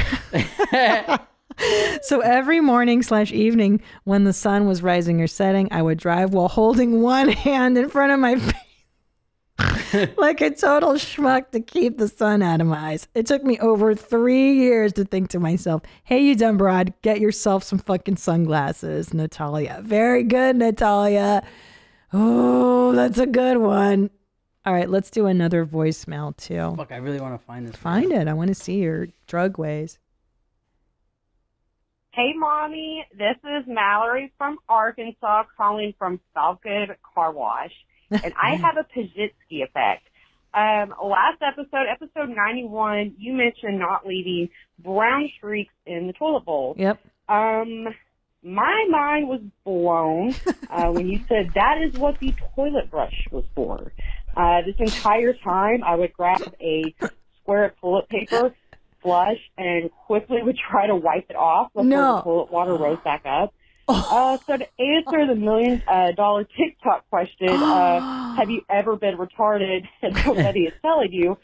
So every morning/evening when the sun was rising or setting, I would drive while holding one hand in front of my face. Like a total schmuck to keep the sun out of my eyes. It took me over 3 years to think to myself, hey, you dumb broad, get yourself some fucking sunglasses, Natalia. Very good, Natalia. Oh, that's a good one. All right, let's do another voicemail too. Fuck, I really want to find this. Find it. I want to see your drug ways. Hey, Mommy. This is Mallory from Arkansas calling from Falcon Car Wash. And I have a Pazsitzky effect. Last episode 91, you mentioned not leaving brown streaks in the toilet bowl. Yep. My mind was blown when you said that is what the toilet brush was for. This entire time, I would grab a square of toilet paper, flush, and quickly would try to wipe it off before the toilet water rose back up. So to answer the $1 million TikTok question, have you ever been retarded and nobody is telling you?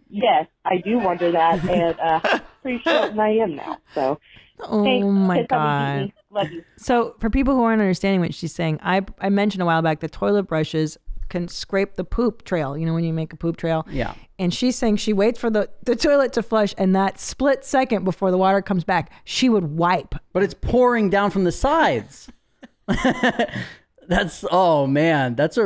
Yes, I do wonder that, and pretty certain I am now. So, thanks. My God. Love you. So for people who aren't understanding what she's saying, I mentioned a while back that toilet brushes can scrape the poop trail, you know, when you make a poop trail. Yeah. And she's saying she waits for the toilet to flush, and that split second before the water comes back, she would wipe. But it's pouring down from the sides. Oh man, that's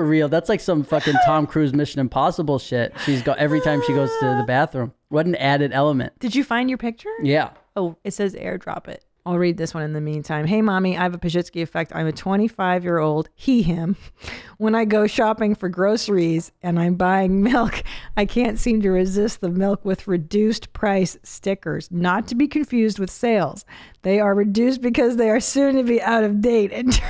like some fucking Tom Cruise Mission Impossible shit. Every time she goes to the bathroom. What an added element. Did you find your picture? Yeah. Oh, it says airdrop it. I'll read this one in the meantime. Hey, mommy, I have a Pazsitzky effect. I'm a 25-year-old, him. When I go shopping for groceries and I'm buying milk, I can't seem to resist the milk with reduced price stickers, not to be confused with sales. They are reduced because they are soon to be out of date and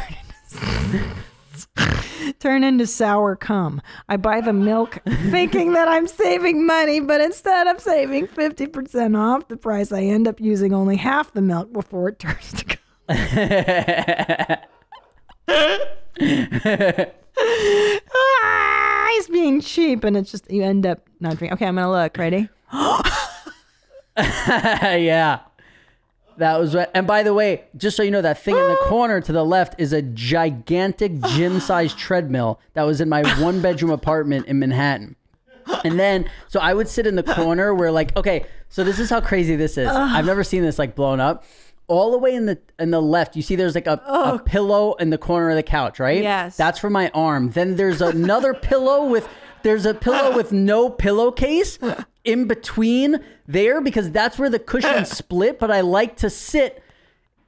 turn into sour cum. I buy the milk thinking that I'm saving money, but instead of saving 50% off the price, I end up using only half the milk before it turns to cum. He's being cheap, and it's just, you end up not drinking. Okay, I'm going to look. Ready? Yeah. That was what, and by the way, just so you know, that thing in the corner to the left is a gigantic gym-sized treadmill that was in my one-bedroom apartment in Manhattan. And then, so I would sit in the corner where like, okay, so this is how crazy this is. I've never seen this like blown up. All the way in the left, you see there's like a pillow in the corner of the couch, right? Yes. That's for my arm. Then there's another pillow with no pillowcase in between there because that's where the cushions split, but I like to sit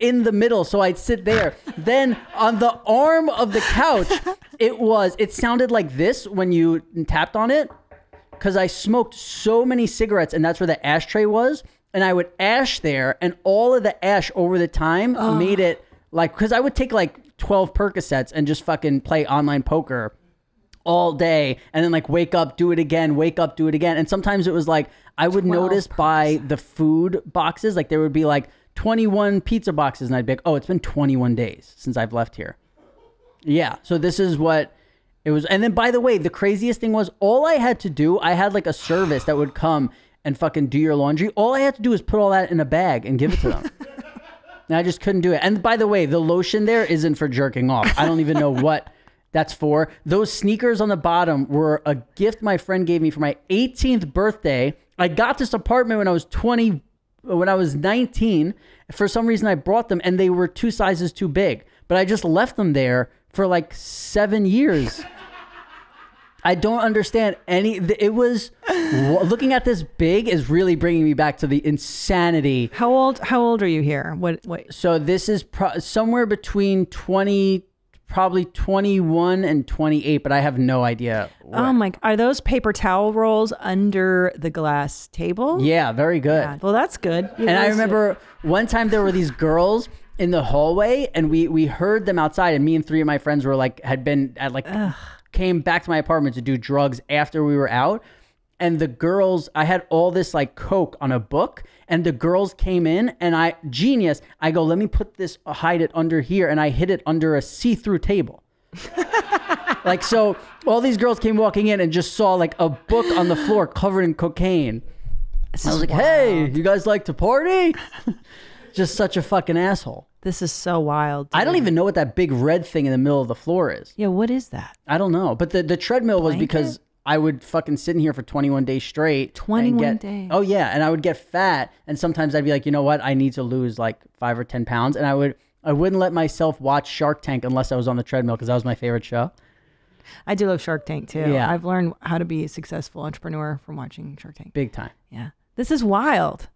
in the middle, so I'd sit there. Then on the arm of the couch, it sounded like this when you tapped on it because I smoked so many cigarettes, and that's where the ashtray was, and I would ash there, and all of the ash over the time made it like, because I would take like 12 Percocets and just fucking play online poker all day and then like wake up, do it again, wake up, do it again. And sometimes it was like, I would notice by the food boxes, like there would be like 21 pizza boxes and I'd be like, oh, it's been 21 days since I've left here. Yeah. So this is what it was. And then by the way, the craziest thing was all I had to do, I had like a service that would come and fucking do your laundry. All I had to do was put all that in a bag and give it to them. And I just couldn't do it. And by the way, the lotion there isn't for jerking off. I don't even know what that's for. Those sneakers on the bottom were a gift my friend gave me for my 18th birthday. I got this apartment when I was 19. For some reason, I brought them and they were 2 sizes too big. But I just left them there for like 7 years. I don't understand it was, looking at this big is really bringing me back to the insanity. How old are you here? What? So this is somewhere between probably 21 and 28, but I have no idea. Oh my, are those paper towel rolls under the glass table? Yeah, very good. Yeah. Well, that's good. And I remember one time there were these girls in the hallway and we heard them outside, and me and 3 of my friends were like, came back to my apartment to do drugs after we were out. And the girls, I had all this like coke on a book, and the girls came in, and I go, let me hide it under here, and I hid it under a see-through table. Like, so all these girls came walking in and just saw like a book on the floor covered in cocaine. I was like, hey, you guys like to party? Just such a fucking asshole. This is so wild. Dude. I don't even know what that big red thing in the middle of the floor is. Yeah, what is that? I don't know. But the treadmill was because I would fucking sit in here for 21 days straight. 21 days. Oh yeah, and I would get fat, and sometimes I'd be like, you know what, I need to lose like 5 or 10 pounds, and I wouldn't let myself watch Shark Tank unless I was on the treadmill because that was my favorite show. I do love Shark Tank too. Yeah. I've learned how to be a successful entrepreneur from watching Shark Tank. Big time. Yeah. This is wild.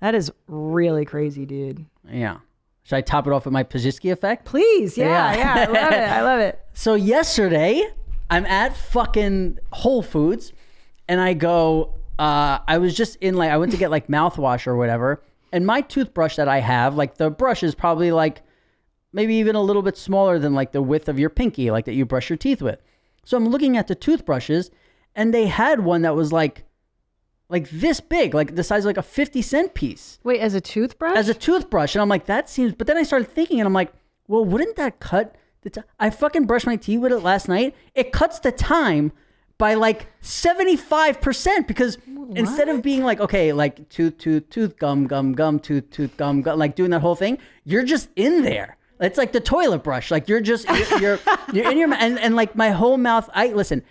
That is really crazy, dude. Yeah. Should I top it off with my Pazsitzky effect? Please. Yeah. I love it. I love it. So yesterday, I'm at fucking Whole Foods, and I go, I was just in I went to get like mouthwash or whatever, and my toothbrush that I have, like the brush is probably like maybe even a little bit smaller than like the width of your pinky, like that you brush your teeth with. So I'm looking at the toothbrushes, and they had one that was like this big, like the size of like a 50-cent piece. Wait, as a toothbrush? As a toothbrush. And I'm like, that seems, but then I started thinking, and I'm like, well, wouldn't that cut the time? I fucking brushed my teeth with it last night. It cuts the time by like 75% because instead of being like, okay, like tooth, gum, tooth, gum, like doing that whole thing, you're just in there. It's like the toilet brush. Like you're just, you're in your, and like my whole mouth, listen,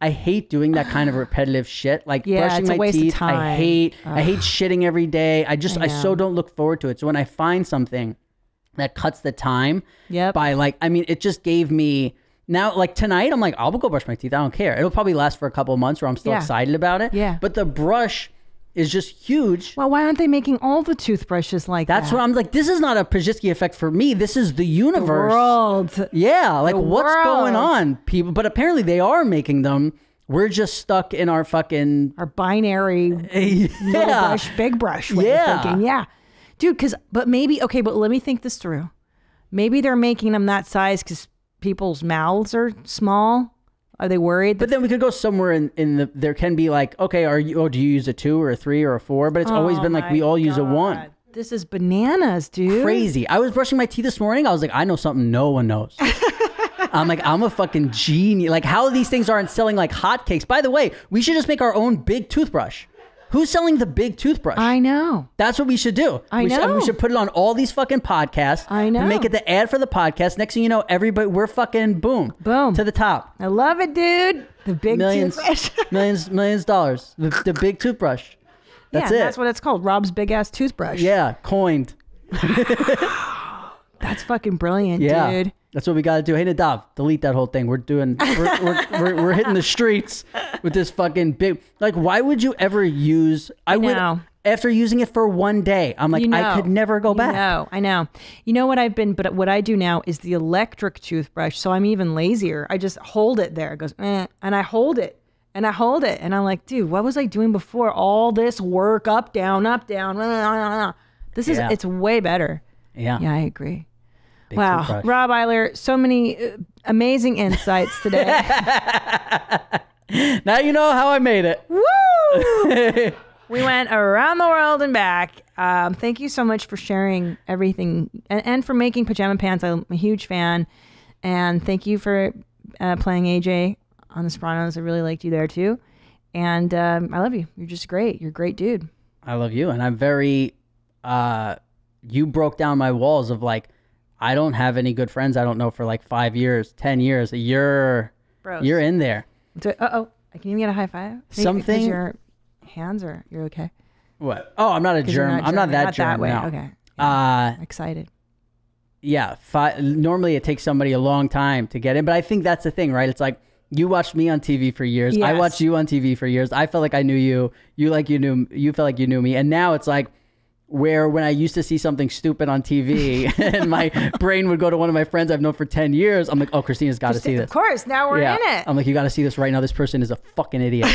I hate doing that kind of repetitive shit. Like brushing my teeth. I hate shitting every day. I so don't look forward to it. So when I find something that cuts the time by like, I mean, it just gave me now, like tonight, I'm like, I'll go brush my teeth. I don't care. It'll probably last for a couple of months where I'm still excited about it. Yeah. But the brush is just huge. Well, why aren't they making all the toothbrushes like that? That's what I'm like. This is not a Pazsitzky effect for me. This is the universe. The world. Yeah, like The what's world. going on, people? But apparently they are making them. We're just stuck in our fucking binary little brush, big brush. Way of thinking. Yeah, dude. But maybe but let me think this through. Maybe they're making them that size because people's mouths are small. Are they worried? But then we could go somewhere in the. There can be like, okay, do you use a 2 or a 3 or a 4? But it's always been like we all use a 1. This is bananas, dude. Crazy. I was brushing my teeth this morning. I was like, I know something no one knows. I'm like, I'm a fucking genius. Like how these things aren't selling like hotcakes. By the way, we should just make our own big toothbrush. Who's selling the big toothbrush? I know. That's what we should do. I know. We should put it on all these fucking podcasts. I know. And make it the ad for the podcast. Next thing you know, everybody, we're fucking boom to the top. I love it, dude. The big toothbrush. millions dollars. The big toothbrush. That's it. That's what it's called. Rob's big ass toothbrush. Yeah, coined. That's fucking brilliant, dude. That's what we got to do. Hey, Nadav, delete that whole thing. We're hitting the streets with this fucking big. Like, why would you ever use? I would after using it for one day. I'm like, I could never go back. I know. You know what I've been, but what I do now is the electric toothbrush. So I'm even lazier. I just hold it there. It goes, and I hold it. And I hold it. And I'm like, dude, what was I doing before? All this work, up, down, up, down. This is, it's way better. Yeah. Yeah, I agree. Big wow. toothbrush. Rob Iler, so many amazing insights today. Now you know how I made it. Woo! We went around the world and back. Thank you so much for sharing everything and for making Pajama Pants. I'm a huge fan. And thank you for playing AJ on The Sopranos. I really liked you there too. And I love you. You're just great. You're a great dude. I love you. And I'm very, you broke down my walls of like, I don't have any good friends I don't know for like 5 years, 10 years. You're in there. Can you get a high five? Something. Your hands are, you're okay? What? Oh, I'm not a germ. I'm not that germ. That way. No. Okay. Yeah. Excited. Yeah. Normally it takes somebody a long time to get in, but I think that's the thing, right? It's like, you watched me on TV for years. Yes. I watched you on TV for years. I felt like I knew you. You felt like you knew me. And now it's like, where when I used to see something stupid on TV and my brain would go to one of my friends I've known for 10 years, I'm like, oh, Christina's got to see this. Of course, now we're in it. I'm like, you got to see this right now. This person is a fucking idiot.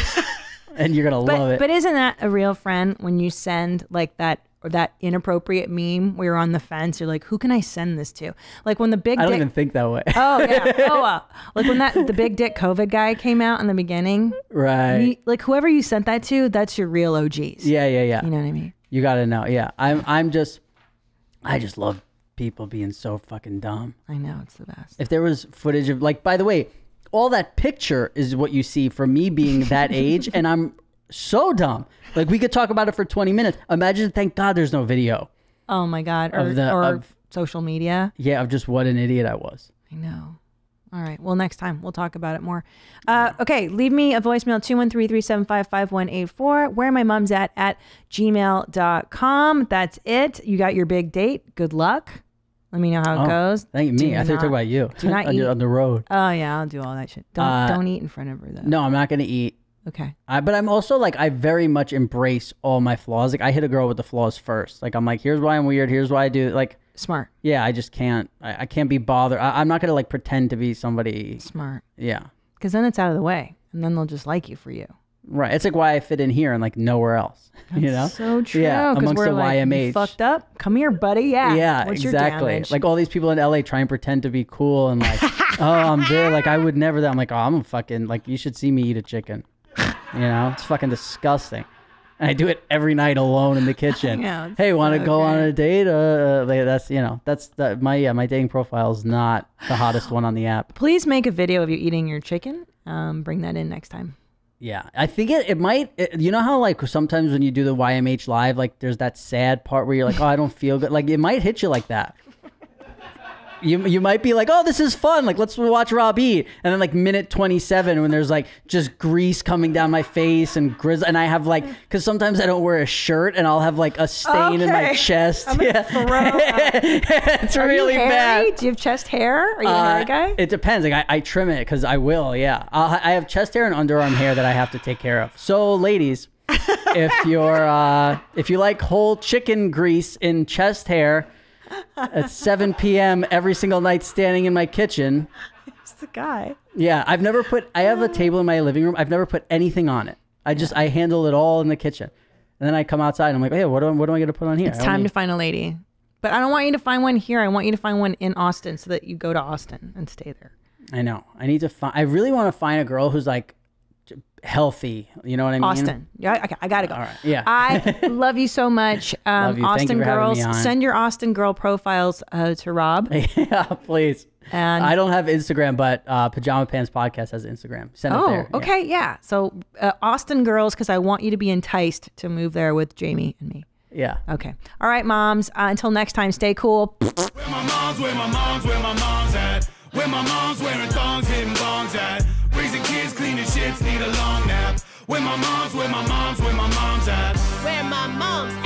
And you're going to love it. But isn't that a real friend when you send like that or that inappropriate meme where you're on the fence? You're like, who can I send this to? Like when the big I don't even think that way. Oh, yeah. Like when the big dick COVID guy came out in the beginning. Right. Like whoever you sent that to, that's your real OGs. Yeah. You know what I mean? You got to know. Yeah. I just love people being so fucking dumb. I know. It's the best. If there was footage of like, by the way, all that picture is what you see for me being that age. And I'm so dumb. Like we could talk about it for 20 minutes. Imagine, thank God there's no video. Oh my God. Or social media. Yeah. Of just what an idiot I was. I know. All right. Well, next time we'll talk about it more. Okay. Leave me a voicemail, 213-375-5184. Where my mom's at gmail.com. That's it. You got your big date. Good luck. Let me know how it goes. Thank me. I thought you were talking about you. Do not eat. On the road. Oh yeah. I'll do all that shit. Don't eat in front of her though. No, I'm not going to eat. Okay. But I'm also like, I very much embrace all my flaws. Like I hit a girl with the flaws first. Like I'm like, here's why I'm weird. Here's why I do like. Smart. Yeah, I just can't. I can't be bothered. I'm not gonna like pretend to be somebody. Smart. Yeah. Because then it's out of the way, and then they'll just like you for you. Right. It's like why I fit in here and like nowhere else. That's you know. So true. Yeah. Amongst we're the like, YMH. You fucked up. Come here, buddy. Yeah. Yeah. What's Exactly. Your damage? Like all these people in LA try and pretend to be cool and like, oh, I'm there. Like I would never. I'm like, oh, I'm a fucking like. You should see me eat a chicken. You know, it's fucking disgusting. And I do it every night alone in the kitchen. Yeah, hey, want to go on a date? That's my dating profile is not the hottest one on the app. Please make a video of you eating your chicken. Bring that in next time. Yeah, I think it might. You know how like sometimes when you do the YMH live, like there's that sad part where you're like, oh, I don't feel good. Like it might hit you like that. You might be like, oh, this is fun. Like, let's watch Rob eat. And then like minute 27 when there's like just grease coming down my face and and I have like, because sometimes I don't wear a shirt and I'll have like a stain in my chest. It's really bad. Do you have chest hair? Are you a hairy guy? It depends. Like I trim it because I will. Yeah. I have chest hair and underarm hair that I have to take care of. So ladies, If you like whole chicken grease in chest hair at 7 p.m. every single night standing in my kitchen. It's the guy. Yeah, I have a table in my living room. I've never put anything on it. I handle it all in the kitchen. And then I come outside and I'm like, hey, what am I going to put on here? It's time to find a lady. But I don't want you to find one here. I want you to find one in Austin so that you go to Austin and stay there. I know. I really want to find a girl who's like healthy. You know what I mean? Austin. Yeah, okay, I gotta go. All right. Yeah. I love you so much. Love you. Austin Thank you for having girls, me on. send your Austin girl profiles to Rob. Yeah, please. And I don't have Instagram, but Pajama Pants Podcast has Instagram. Send it there. Oh, okay, yeah. So Austin girls, because I want you to be enticed to move there with Jamie and me. Yeah. Okay. All right, moms. Until next time, stay cool. Where my mom's at. Where my mom's wearing thongs, hitting bongs at. Raising kids, cleaning shits, need a long nap. Where my mom's at. Where my mom's